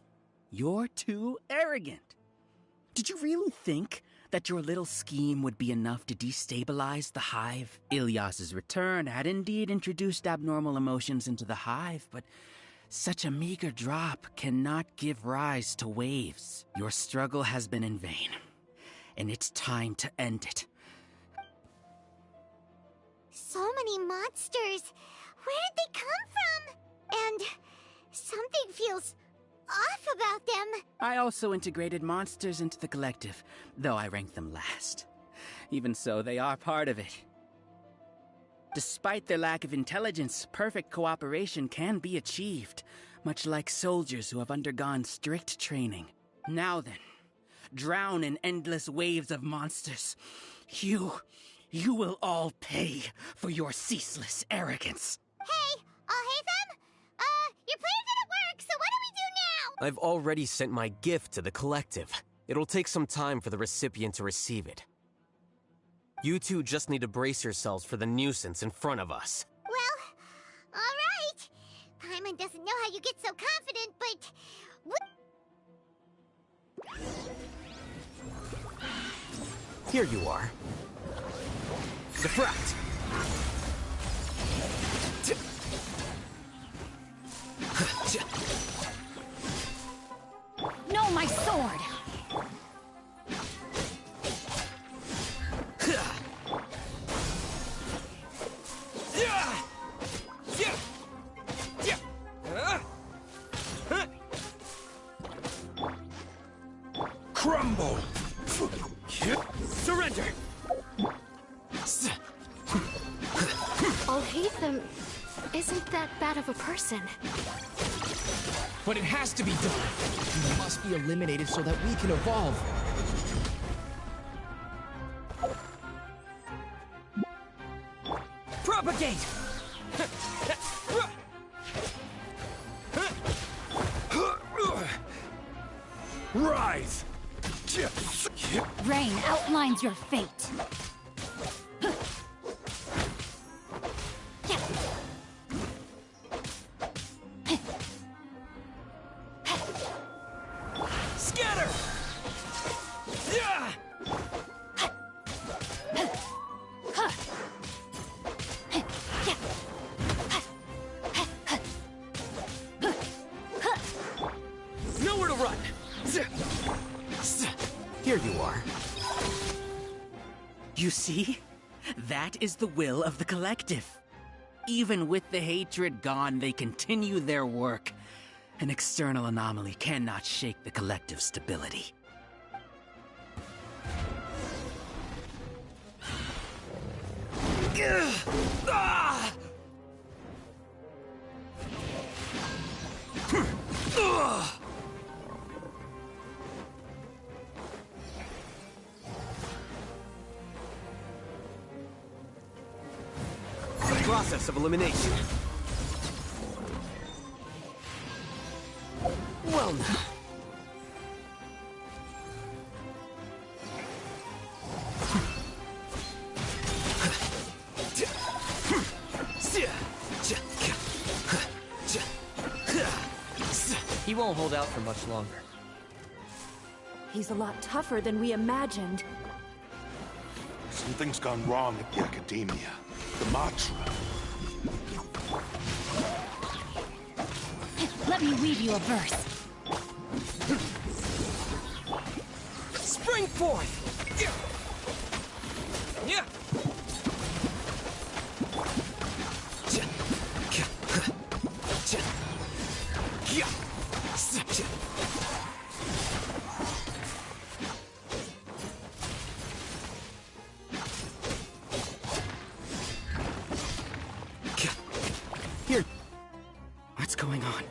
You're too arrogant. Did you really think that your little scheme would be enough to destabilize the hive? Ilias's return had indeed introduced abnormal emotions into the hive, but such a meager drop cannot give rise to waves. Your struggle has been in vain, and it's time to end it. So many monsters. Where did they come from? And something feels off about them. I also integrated monsters into the collective, though I ranked them last. Even so, they are part of it. Despite their lack of intelligence, perfect cooperation can be achieved, much like soldiers who have undergone strict training. Now then, drown in endless waves of monsters. You will all pay for your ceaseless arrogance. Hey, Alhaitham? Your plan didn't work, so what do we do now? I've already sent my gift to the collective. It'll take some time for the recipient to receive it. You two just need to brace yourselves for the nuisance in front of us. Well, all right. Paimon doesn't know how you get so confident, but... Here you are. Defract! No, my sword! Crumble! Surrender! Alhaitham isn't that bad of a person. But it has to be done. You must be eliminated so that we can evolve. Propagate! Rise! Rain outlines your fate. Scatter! Nowhere to run! Here you are. You see? That is the will of the collective. Even with the hatred gone, they continue their work. An external anomaly cannot shake the collective stability. Process of elimination. Well now. He won't hold out for much longer. He's a lot tougher than we imagined. Something's gone wrong at the Academia. The mantra. Let me weave you a verse. Spring forth! Yeah. Here. What's going on?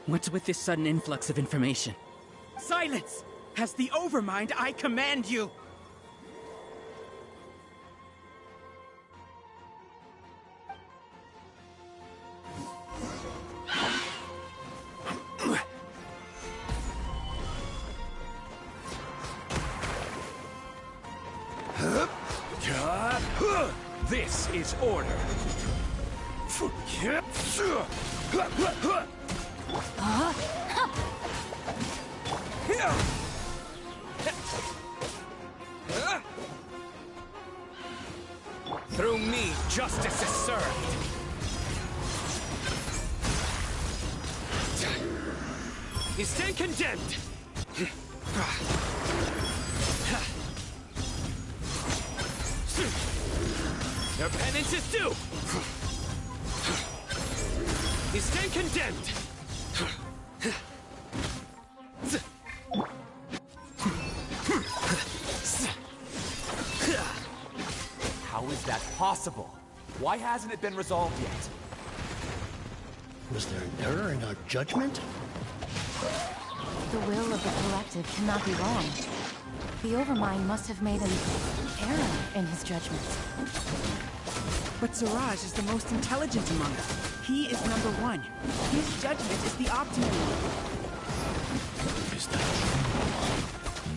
What's with this sudden influx of information? Silence! As the Overmind, I command you! This is order. Through me, justice is served. You stand condemned. Your penance is due. You stand condemned. How is that possible? Why hasn't it been resolved yet? Was there an error in our judgment? The will of the collective cannot be wrong. The Overmind must have made an error in his judgment. But Siraj is the most intelligent among us. He is number one. His judgment is the optimum one. Is that true?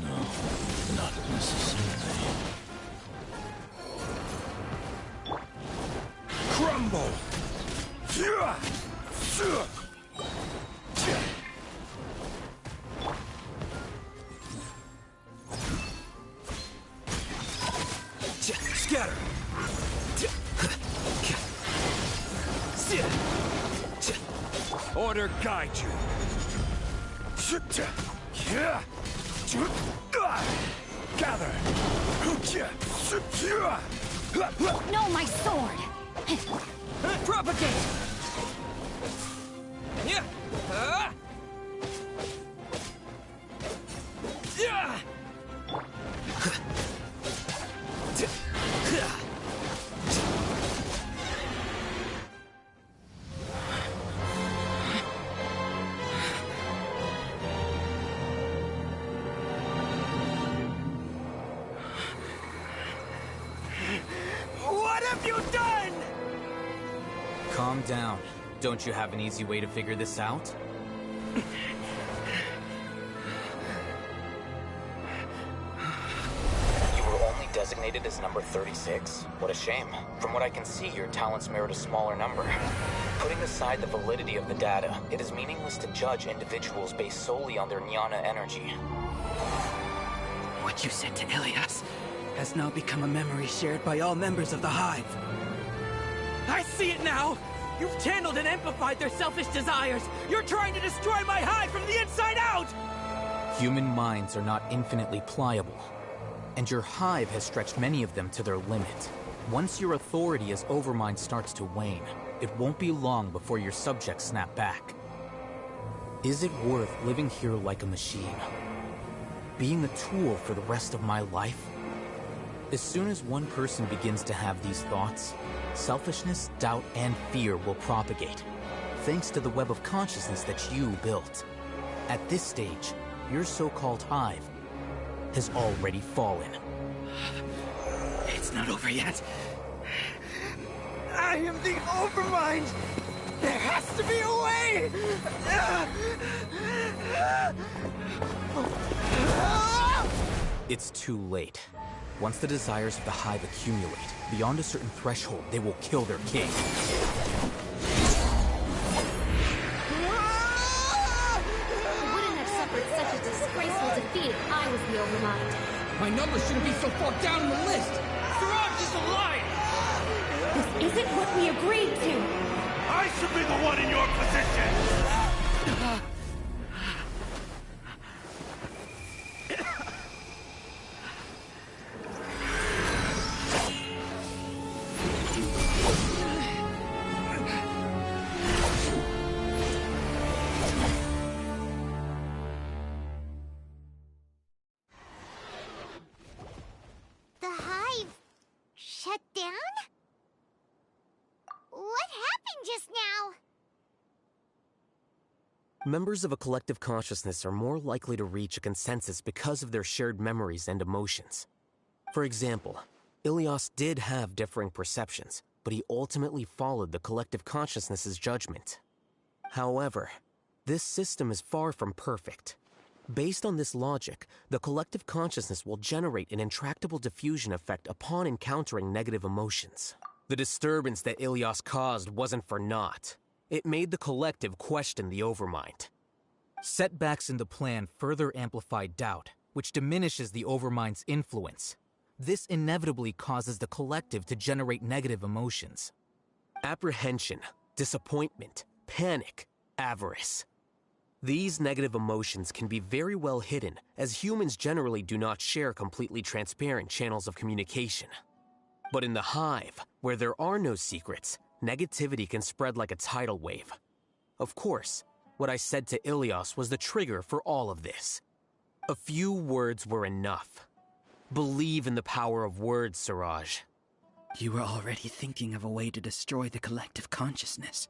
No, not necessarily. Crumble! Scatter! Order guide you. Gather! No, my sword! Propagate! What have you done? Calm down. Don't you have an easy way to figure this out? You were only designated as number 36? What a shame. From what I can see, your talents merit a smaller number. Putting aside the validity of the data, it is meaningless to judge individuals based solely on their jnana energy. What you said to Ilias has now become a memory shared by all members of the Hive. I see it now! You've channeled and amplified their selfish desires! You're trying to destroy my Hive from the inside out! Human minds are not infinitely pliable, and your Hive has stretched many of them to their limit. Once your authority as Overmind starts to wane, it won't be long before your subjects snap back. Is it worth living here like a machine? Being a tool for the rest of my life? As soon as one person begins to have these thoughts, selfishness, doubt, and fear will propagate, thanks to the web of consciousness that you built. At this stage, your so-called hive has already fallen. It's not over yet. I am the Overmind! There has to be a way! It's too late. Once the desires of the hive accumulate, beyond a certain threshold, they will kill their king. I wouldn't have suffered such a disgraceful defeat if I was the Overmind. My number shouldn't be so far down the list! Siraj is a liar! This isn't what we agreed to! I should be the one in your position! The hive shut down? What happened just now? Members of a collective consciousness are more likely to reach a consensus because of their shared memories and emotions. For example, Ilias did have differing perceptions, but he ultimately followed the collective consciousness's judgment. However, this system is far from perfect. Based on this logic, the collective consciousness will generate an intractable diffusion effect upon encountering negative emotions. The disturbance that Ilias caused wasn't for naught. It made the collective question the Overmind. Setbacks in the plan further amplify doubt, which diminishes the Overmind's influence. This inevitably causes the collective to generate negative emotions. Apprehension, disappointment, panic, avarice. These negative emotions can be very well hidden, as humans generally do not share completely transparent channels of communication. But in the hive, where there are no secrets, negativity can spread like a tidal wave. Of course, what I said to Ilias was the trigger for all of this. A few words were enough. Believe in the power of words, Siraj. You were already thinking of a way to destroy the collective consciousness.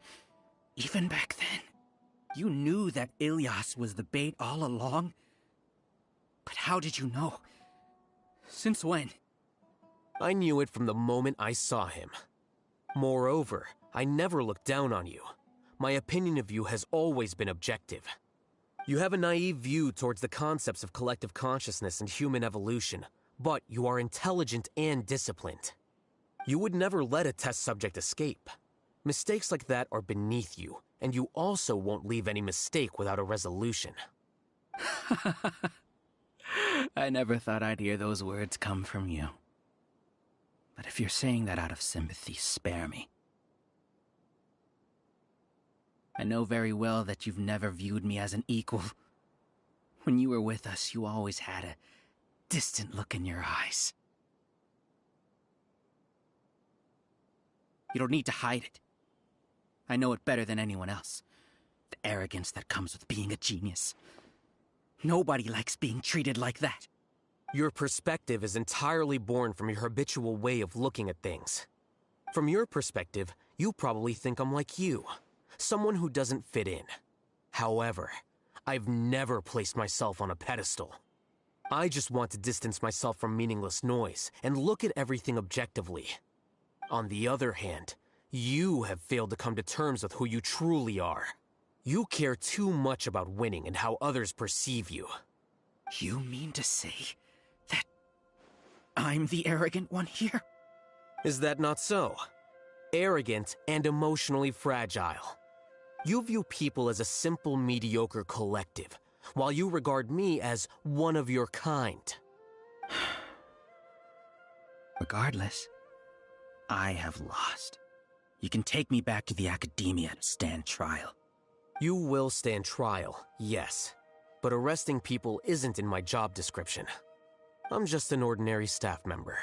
Even back then, you knew that Ilias was the bait all along? But how did you know? Since when? I knew it from the moment I saw him. Moreover, I never looked down on you. My opinion of you has always been objective. You have a naive view towards the concepts of collective consciousness and human evolution, but you are intelligent and disciplined. You would never let a test subject escape. Mistakes like that are beneath you, and you also won't leave any mistake without a resolution. I never thought I'd hear those words come from you. But if you're saying that out of sympathy, spare me. I know very well that you've never viewed me as an equal. When you were with us, you always had a distant look in your eyes. You don't need to hide it. I know it better than anyone else. The arrogance that comes with being a genius. Nobody likes being treated like that. Your perspective is entirely born from your habitual way of looking at things. From your perspective, you probably think I'm like you, someone who doesn't fit in. However, I've never placed myself on a pedestal. I just want to distance myself from meaningless noise and look at everything objectively. On the other hand, you have failed to come to terms with who you truly are. You care too much about winning and how others perceive you. You mean to say that I'm the arrogant one here? Is that not so? Arrogant and emotionally fragile. You view people as a simple, mediocre collective, while you regard me as one of your kind. Regardless, I have lost. You can take me back to the academia to stand trial. You will stand trial, yes. But arresting people isn't in my job description. I'm just an ordinary staff member.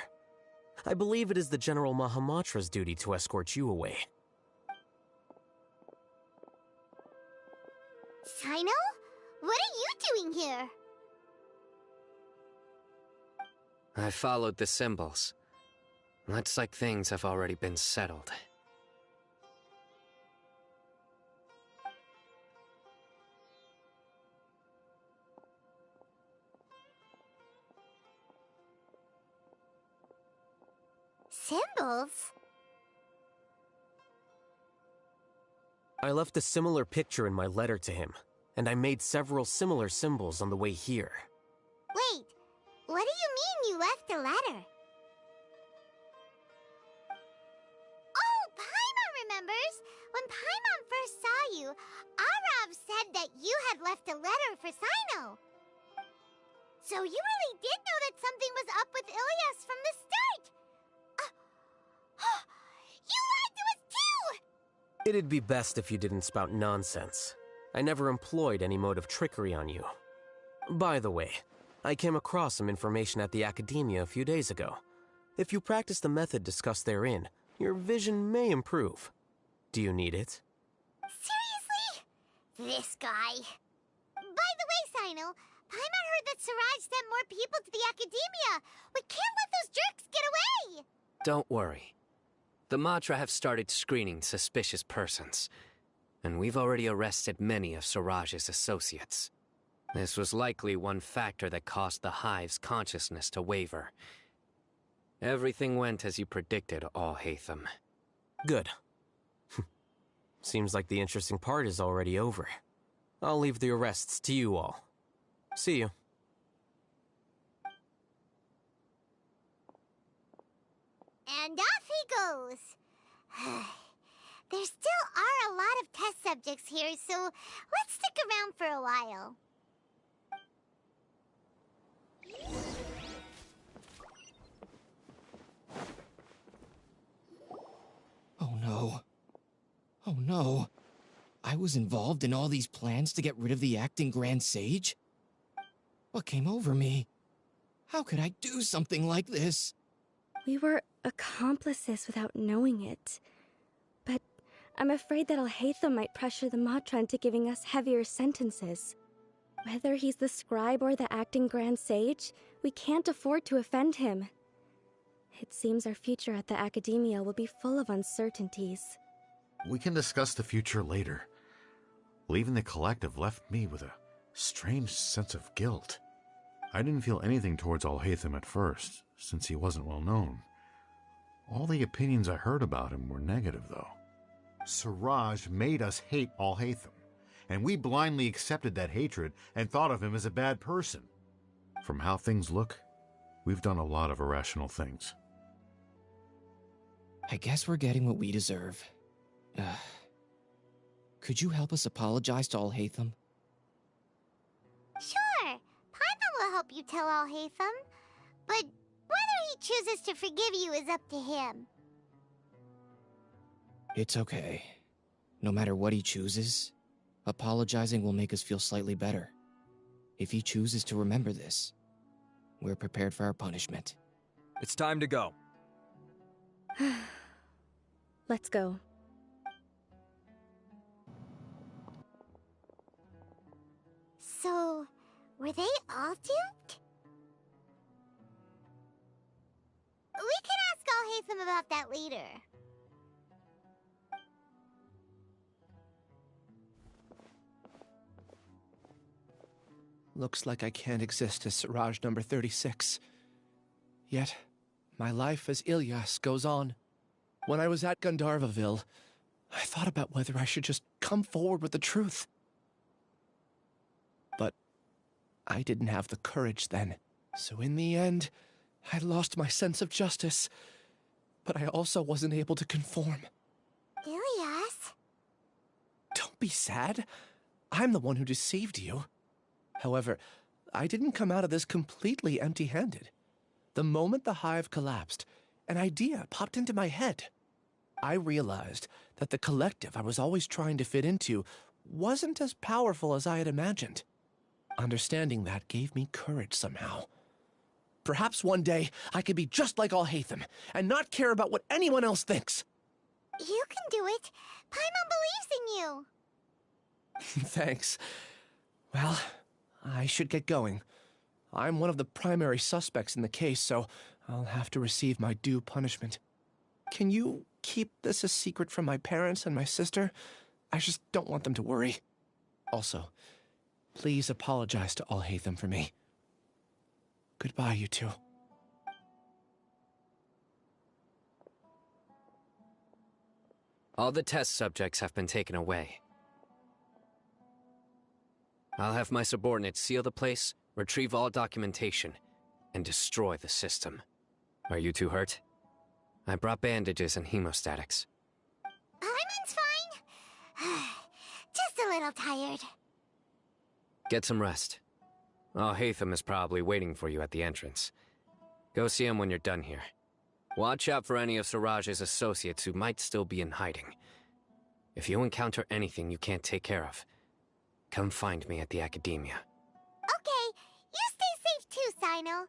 I believe it is the General Mahamatra's duty to escort you away. Sino? What are you doing here? I followed the symbols. Looks like things have already been settled. Symbols? I left a similar picture in my letter to him, and I made several similar symbols on the way here. Wait, what do you mean you left a letter? Oh, Paimon remembers! When Paimon first saw you, Arav said that you had left a letter for Sino. So you really did know that something was up with Ilias from the start! You lied to us too! It'd be best if you didn't spout nonsense. I never employed any mode of trickery on you. By the way, I came across some information at the Academia a few days ago. If you practice the method discussed therein, your vision may improve. Do you need it? Seriously? This guy. By the way, Sino, Paimon heard that Siraj sent more people to the Academia. We can't let those jerks get away! Don't worry. The Matra have started screening suspicious persons, and we've already arrested many of Siraj's associates. This was likely one factor that caused the Hive's consciousness to waver. Everything went as you predicted, Alhaitham. Good. Seems like the interesting part is already over. I'll leave the arrests to you all. See you. And off he goes. There still are a lot of test subjects here, so let's stick around for a while. Oh no. Oh no. I was involved in all these plans to get rid of the acting Grand Sage? What came over me? How could I do something like this? We were accomplices without knowing it. But I'm afraid that Alhaitham might pressure the Matra into giving us heavier sentences. Whether he's the scribe or the acting Grand Sage, we can't afford to offend him. It seems our future at the Academia will be full of uncertainties. We can discuss the future later. Leaving the collective left me with a strange sense of guilt. I didn't feel anything towards Alhaitham at first, since he wasn't well known. All the opinions I heard about him were negative, though. Siraj made us hate Alhaitham, and we blindly accepted that hatred and thought of him as a bad person. From how things look, we've done a lot of irrational things. I guess we're getting what we deserve. Could you help us apologize to Alhaitham? Sure, Paimon will help you tell Alhaitham, but whether he chooses to forgive you is up to him. It's okay. No matter what he chooses, apologizing will make us feel slightly better. If he chooses to remember this, we're prepared for our punishment. It's time to go. Let's go. So, were they all duped? We can ask Alhaitham about that later. Looks like I can't exist as Siraj number 36. Yet, my life as Ilyas goes on. When I was at Gandharvaville, I thought about whether I should just come forward with the truth. But I didn't have the courage then. So in the end, I lost my sense of justice. But I also wasn't able to conform. Ilyas? Don't be sad. I'm the one who deceived you. However, I didn't come out of this completely empty-handed. The moment the hive collapsed, an idea popped into my head. I realized that the collective I was always trying to fit into wasn't as powerful as I had imagined. Understanding that gave me courage somehow. Perhaps one day I could be just like Alhaitham and not care about what anyone else thinks. You can do it. Paimon believes in you. Thanks. Well, I should get going. I'm one of the primary suspects in the case, so I'll have to receive my due punishment. Can you keep this a secret from my parents and my sister? I just don't want them to worry. Also, please apologize to Alhaitham for me. Goodbye, you two. All the test subjects have been taken away. I'll have my subordinates seal the place, retrieve all documentation, and destroy the system. Are you two hurt? I brought bandages and hemostatics. Hyman's fine. Just a little tired. Get some rest. Alhaitham is probably waiting for you at the entrance. Go see him when you're done here. Watch out for any of Siraj's associates who might still be in hiding. If you encounter anything you can't take care of, come find me at the Academia. Okay, you stay safe too, Sino.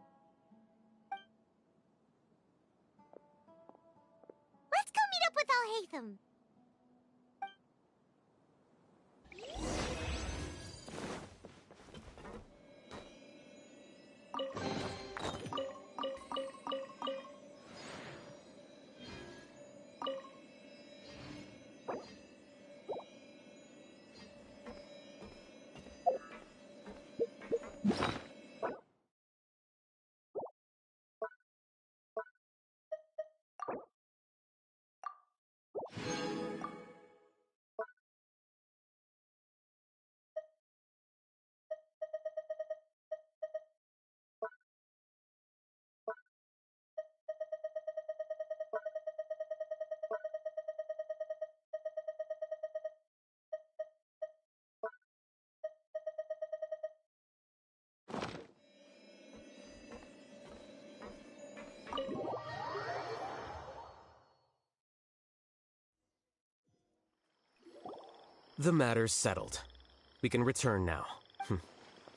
Let's go meet up with Alhaitham. The matter's settled. We can return now.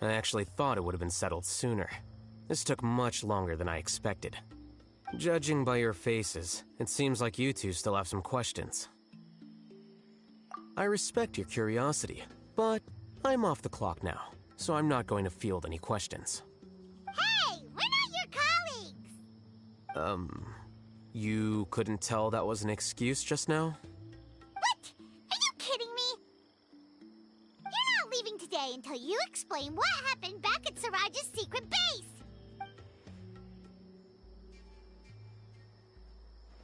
I actually thought it would have been settled sooner. This took much longer than I expected. Judging by your faces, it seems like you two still have some questions. I respect your curiosity, but I'm off the clock now, so I'm not going to field any questions. Hey, we're not your colleagues! You couldn't tell that was an excuse just now? What? Are you kidding me? You're not leaving today until you explain what happened back at Siraj's secret base!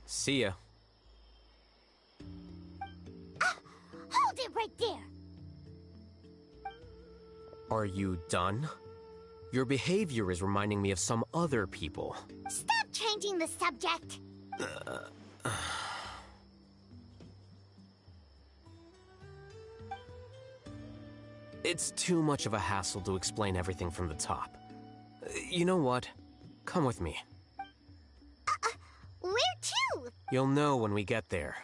See ya. Hold it right there! Are you done? Your behavior is reminding me of some other people. Stop changing the subject! It's too much of a hassle to explain everything from the top. You know what? Come with me. Where to? You'll know when we get there.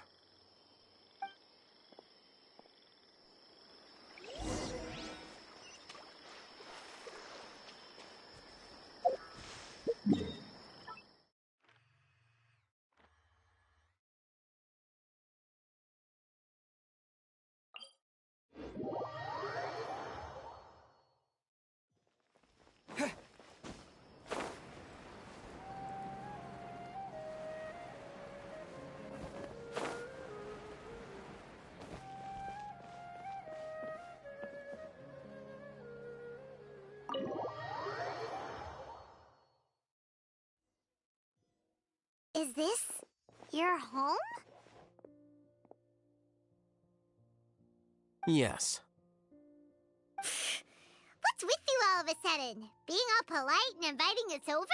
Is this your home? Yes. What's with you all of a sudden? Being all polite and inviting us over?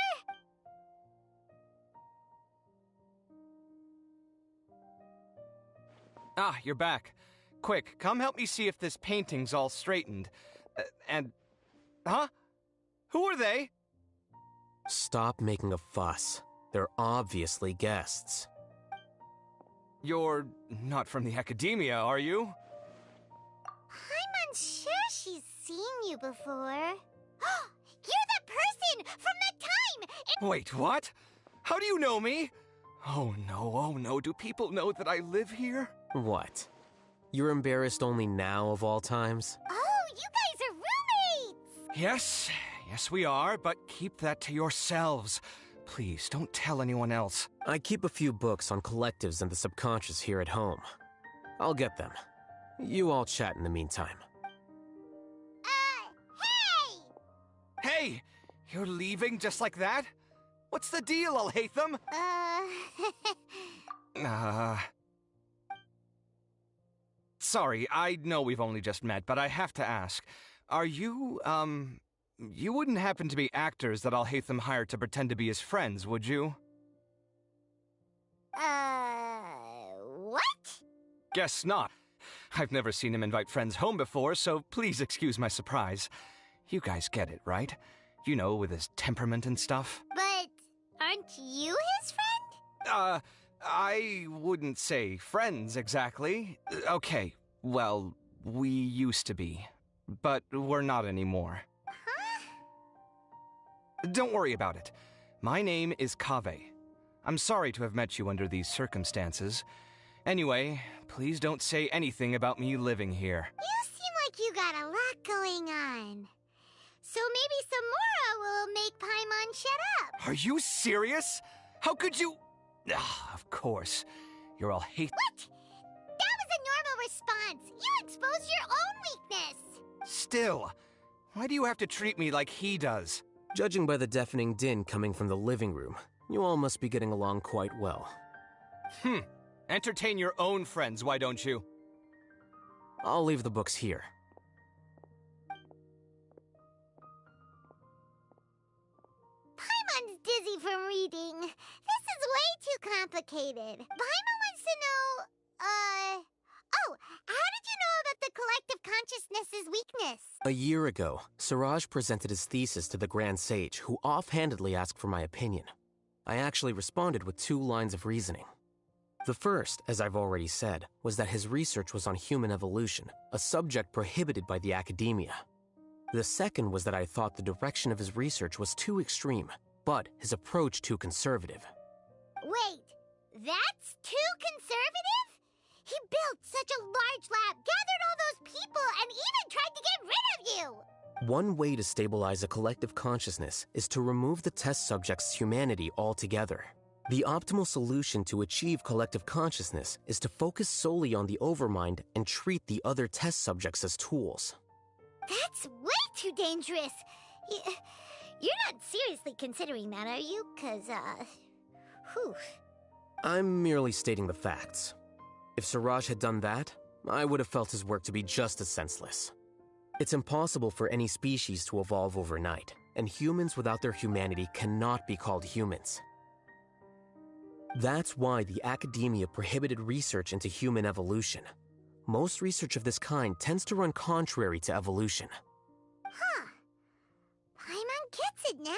Ah, you're back. Quick, come help me see if this painting's all straightened. Huh? Who are they? Stop making a fuss. They're obviously guests. You're not from the Academia, are you? I'm unsure she's seen you before. You're the person from that time! Wait, what? How do you know me? Oh no, do people know that I live here? What? You're embarrassed only now of all times? Oh, you guys are roommates! Yes, we are, but keep that to yourselves. Please, don't tell anyone else. I keep a few books on collectives and the subconscious here at home. I'll get them. You all chat in the meantime. Hey! Hey! You're leaving just like that? What's the deal, Alhaitham? Sorry, I know we've only just met, but I have to ask. Are you, you wouldn't happen to be actors that Alhaitham hired to pretend to be his friends, would you? What? Guess not. I've never seen him invite friends home before, so please excuse my surprise. You guys get it, right? You know, with his temperament and stuff. But aren't you his friend? I wouldn't say friends exactly. Okay, well, we used to be, but we're not anymore. Huh? Don't worry about it. My name is Kaveh. I'm sorry to have met you under these circumstances. Anyway, please don't say anything about me living here. You seem like you got a lot going on. So maybe Samora will make Paimon shut up. Are you serious? How could you... Of course. You're all hate... What? That was a normal response. You exposed your own weakness. Still, why do you have to treat me like he does? Judging by the deafening din coming from the living room, you all must be getting along quite well. Entertain your own friends, why don't you? I'll leave the books here. Paimon's dizzy from reading. This is way too complicated. Paimon wants to know, Oh, how did you know about the collective consciousness's weakness? A year ago, Siraj presented his thesis to the Grand Sage, who offhandedly asked for my opinion. I actually responded with 2 lines of reasoning. The first, as I've already said, was that his research was on human evolution, a subject prohibited by the academia. The second was that I thought the direction of his research was too extreme, but his approach too conservative. Wait, that's too conservative? He built such a large lab, gathered all those people, and even tried to get rid of you! One way to stabilize a collective consciousness is to remove the test subject's humanity altogether. The optimal solution to achieve collective consciousness is to focus solely on the overmind and treat the other test subjects as tools. That's way too dangerous. You're not seriously considering that, are you? 'Cause, whew. I'm merely stating the facts. If Siraj had done that, I would have felt his work to be just as senseless. It's impossible for any species to evolve overnight, and humans without their humanity cannot be called humans. That's why the academia prohibited research into human evolution. Most research of this kind tends to run contrary to evolution. Huh. Paimon gets it now.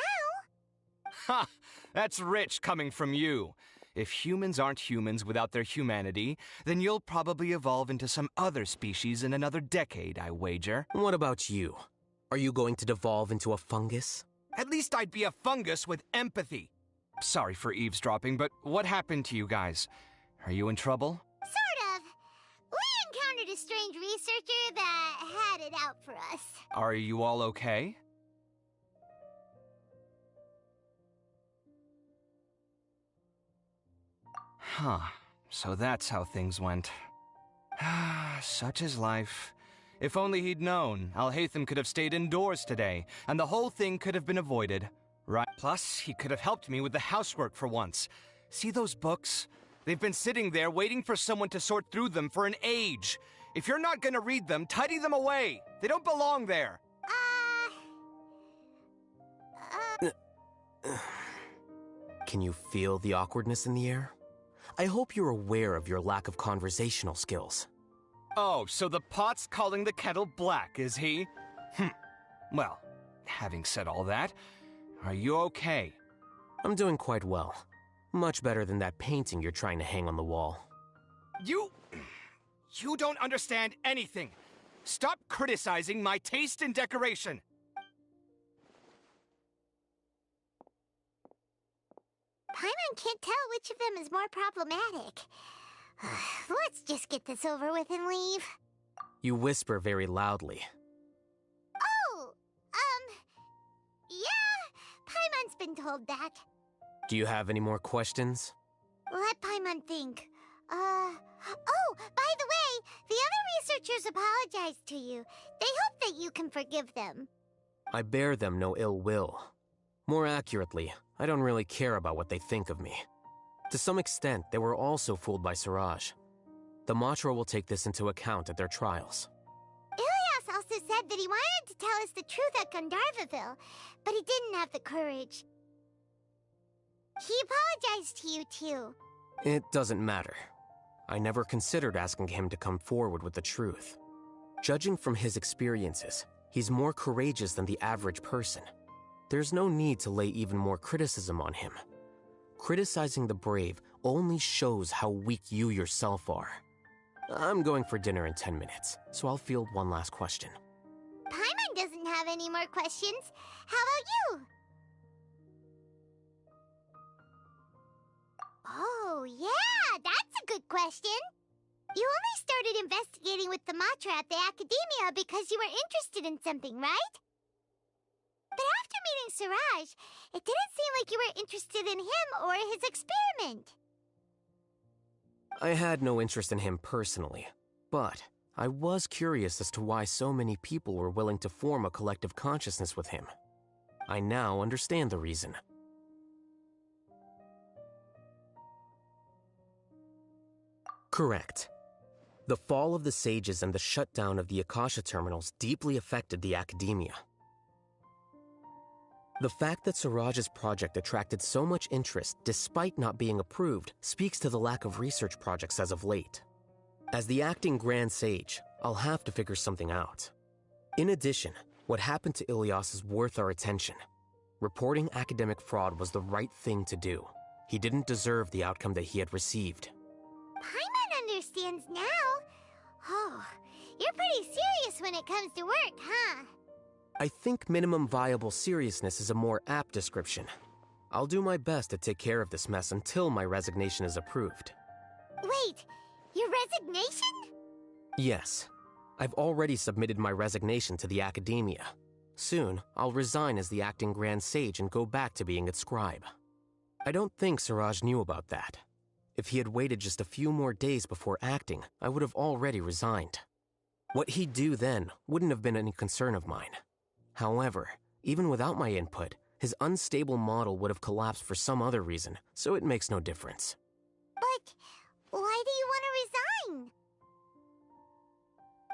Ha! That's rich coming from you. If humans aren't humans without their humanity, then you'll probably evolve into some other species in another decade, I wager. What about you? Are you going to devolve into a fungus? At least I'd be a fungus with empathy. Sorry for eavesdropping, but what happened to you guys? Are you in trouble? Sort of. We encountered a strange researcher that had it out for us. Are you all okay? Huh. So that's how things went. Such is life. If only he'd known, Alhaitham could have stayed indoors today, and the whole thing could have been avoided. Right. Plus, he could have helped me with the housework for once. See those books? They've been sitting there waiting for someone to sort through them for an age. If you're not gonna read them, tidy them away. They don't belong there. Can you feel the awkwardness in the air? I hope you're aware of your lack of conversational skills. Oh, so the pot's calling the kettle black, is he? Well, having said all that, are you okay? I'm doing quite well. Much better than that painting you're trying to hang on the wall. You don't understand anything. Stop criticizing my taste in decoration. Paimon can't tell which of them is more problematic. Let's just get this over with and leave. You whisper very loudly. Oh, been told that. Do you have any more questions? Let Paimon think. Oh, by the way, the other researchers apologized to you. They hope that you can forgive them. I bear them no ill will. More accurately, I don't really care about what they think of me. To some extent, they were also fooled by Siraj. The Matra will take this into account at their trials. Ilias also said that he wanted to tell us the truth at Gandharvaville, but he didn't have the courage. He apologized to you, too. It doesn't matter. I never considered asking him to come forward with the truth. Judging from his experiences, he's more courageous than the average person. There's no need to lay even more criticism on him. Criticizing the brave only shows how weak you yourself are. I'm going for dinner in 10 minutes, so I'll field one last question. Paimon doesn't have any more questions. How about you? Oh, yeah, that's a good question. You only started investigating with the Matra at the Academia because you were interested in something, right? But after meeting Siraj, it didn't seem like you were interested in him or his experiment. I had no interest in him personally, but I was curious as to why so many people were willing to form a collective consciousness with him. I now understand the reason. Correct. The fall of the sages and the shutdown of the Akasha terminals deeply affected the Academia. The fact that Siraj's project attracted so much interest despite not being approved speaks to the lack of research projects as of late. As the acting Grand Sage, I'll have to figure something out. In addition, what happened to Ilias is worth our attention. Reporting academic fraud was the right thing to do. He didn't deserve the outcome that he had received. Paimon understands now. Oh, you're pretty serious when it comes to work, huh? I think minimum viable seriousness is a more apt description. I'll do my best to take care of this mess until my resignation is approved. Wait, your resignation? Yes. I've already submitted my resignation to the Academia. Soon, I'll resign as the acting Grand Sage and go back to being its scribe. I don't think Siraj knew about that. If he had waited just a few more days before acting, I would have already resigned. What he'd do then wouldn't have been any concern of mine. However, even without my input, his unstable model would have collapsed for some other reason, so it makes no difference. But why do you want to resign?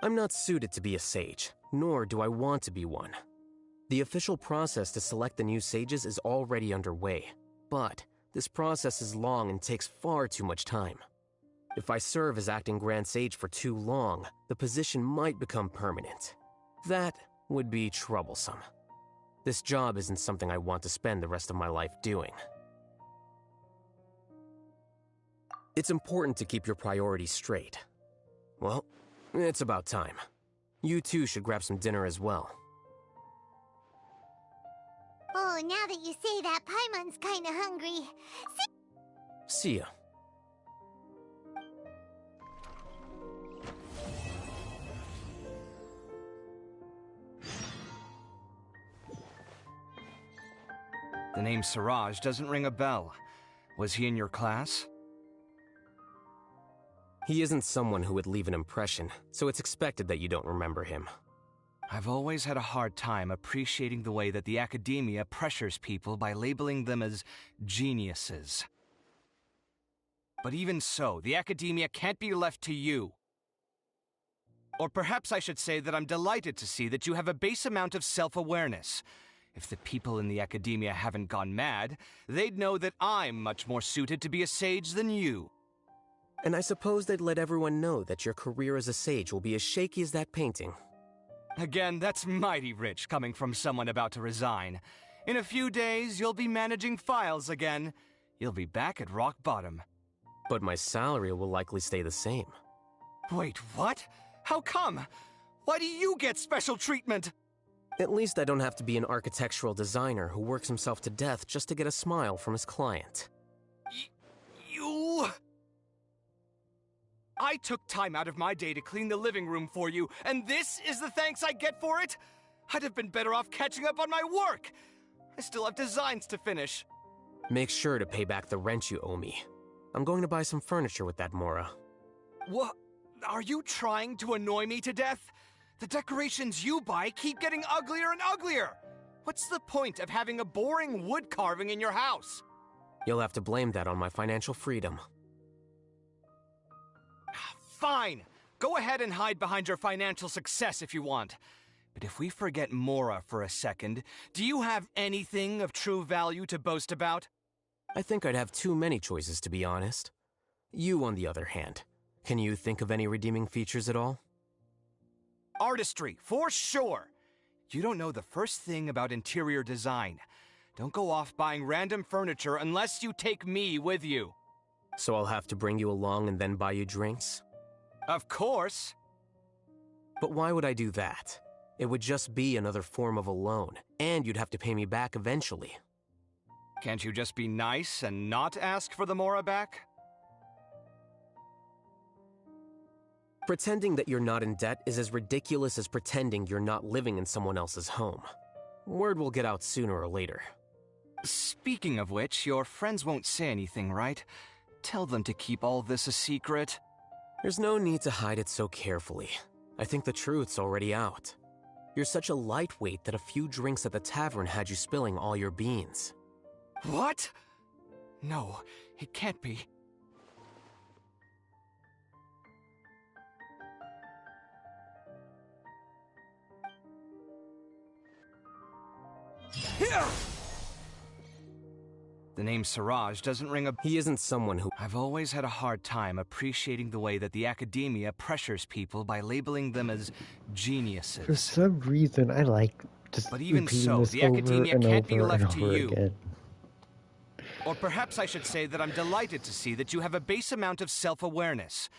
I'm not suited to be a sage, nor do I want to be one. The official process to select the new sages is already underway, but this process is long and takes far too much time. If I serve as acting Grand Sage for too long, the position might become permanent. That would be troublesome. This job isn't something I want to spend the rest of my life doing. It's important to keep your priorities straight. Well, it's about time. You two should grab some dinner as well. Oh, now that you say that, Paimon's kinda hungry. See ya. The name Siraj doesn't ring a bell. Was he in your class? He isn't someone who would leave an impression, so it's expected that you don't remember him. I've always had a hard time appreciating the way that the Academia pressures people by labeling them as geniuses. But even so, the Academia can't be left to you. Or perhaps I should say that I'm delighted to see that you have a base amount of self-awareness. If the people in the Academia haven't gone mad, they'd know that I'm much more suited to be a sage than you. And I suppose they'd let everyone know that your career as a sage will be as shaky as that painting. Again, that's mighty rich coming from someone about to resign. In a few days, you'll be managing files again. You'll be back at rock bottom. But my salary will likely stay the same. Wait, what? How come? Why do you get special treatment? At least I don't have to be an architectural designer who works himself to death just to get a smile from his client. You... I took time out of my day to clean the living room for you, and this is the thanks I get for it? I'd have been better off catching up on my work. I still have designs to finish. Make sure to pay back the rent you owe me. I'm going to buy some furniture with that Mora. What? Are you trying to annoy me to death? The decorations you buy keep getting uglier and uglier. What's the point of having a boring wood carving in your house? You'll have to blame that on my financial freedom. Fine. Go ahead and hide behind your financial success if you want. But if we forget Mora for a second, do you have anything of true value to boast about? I think I'd have too many choices, to be honest. You, on the other hand, can you think of any redeeming features at all? Artistry, for sure. You don't know the first thing about interior design. Don't go off buying random furniture unless you take me with you. So I'll have to bring you along and then buy you drinks? Of course. But why would I do that? It would just be another form of a loan, and you'd have to pay me back eventually. Can't you just be nice and not ask for the Mora back? Pretending that you're not in debt is as ridiculous as pretending you're not living in someone else's home. Word will get out sooner or later. Speaking of which, your friends won't say anything, right? Tell them to keep all this a secret. There's no need to hide it so carefully. I think the truth's already out. You're such a lightweight that a few drinks at the tavern had you spilling all your beans. What? No, it can't be. The name Siraj doesn't ring a... He isn't someone who... I've always had a hard time appreciating the way that the academia pressures people by labeling them as geniuses. For some reason, I like just But even repeating so, this the over academia and can't be over and left to over you. again. Or perhaps I should say that I'm delighted to see that you have a base amount of self-awareness.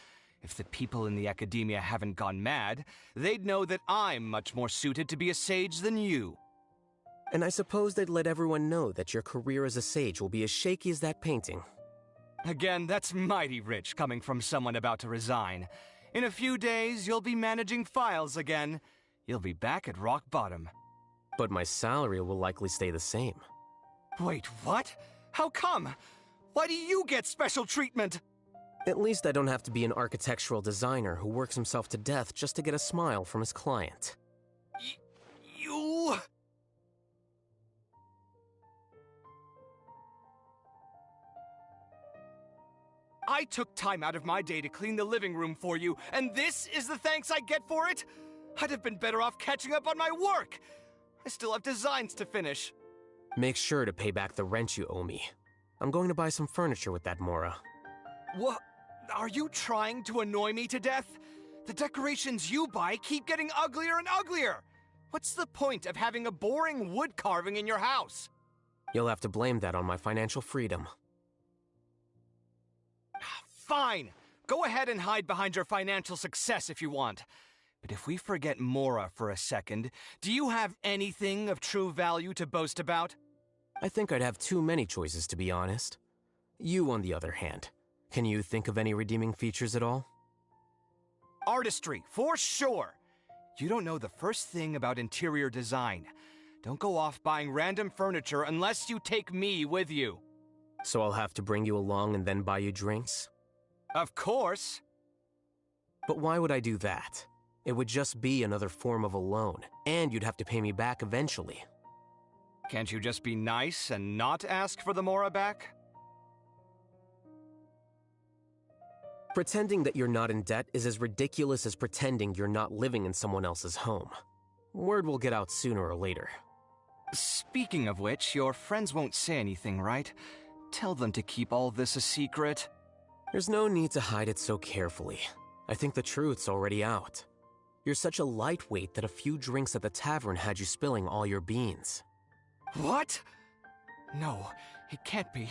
If the people in the academia haven't gone mad, they'd know that I'm much more suited to be a sage than you. And I suppose they'd let everyone know that your career as a sage will be as shaky as that painting. Again, that's mighty rich coming from someone about to resign. In a few days, you'll be managing files again. You'll be back at rock bottom. But my salary will likely stay the same. Wait, what? How come? Why do you get special treatment? At least I don't have to be an architectural designer who works himself to death just to get a smile from his client. You... I took time out of my day to clean the living room for you, and this is the thanks I get for it? I'd have been better off catching up on my work. I still have designs to finish. Make sure to pay back the rent you owe me. I'm going to buy some furniture with that Mora. What? Are you trying to annoy me to death? The decorations you buy keep getting uglier and uglier. What's the point of having a boring wood carving in your house? You'll have to blame that on my financial freedom. Fine. Go ahead and hide behind your financial success if you want. But if we forget Mora for a second, do you have anything of true value to boast about? I think I'd have too many choices, to be honest. You, on the other hand, can you think of any redeeming features at all? Artistry, for sure. You don't know the first thing about interior design. Don't go off buying random furniture unless you take me with you. So I'll have to bring you along and then buy you drinks? Of course. But why would I do that? It would just be another form of a loan, and you'd have to pay me back eventually. Can't you just be nice and not ask for the Mora back? Pretending that you're not in debt is as ridiculous as pretending you're not living in someone else's home. Word will get out sooner or later. Speaking of which, your friends won't say anything, right? Tell them to keep all this a secret. There's no need to hide it so carefully. I think the truth's already out. You're such a lightweight that a few drinks at the tavern had you spilling all your beans. What? No, it can't be.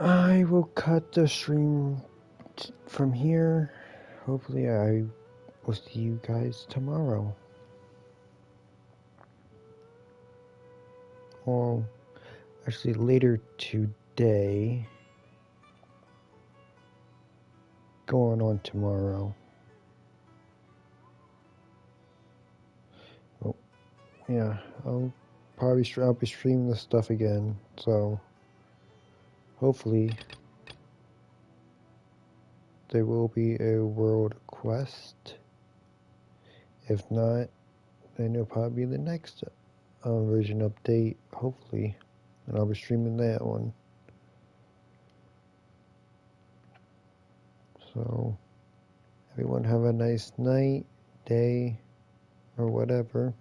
I will cut the stream from here. Hopefully I will see you guys tomorrow. Well, actually later today. Going on tomorrow. Oh, yeah, I'll be streaming this stuff again, so hopefully there will be a world quest. If not, then it'll probably be the next version update, hopefully, and I'll be streaming that one. So, everyone have a nice night, day, or whatever.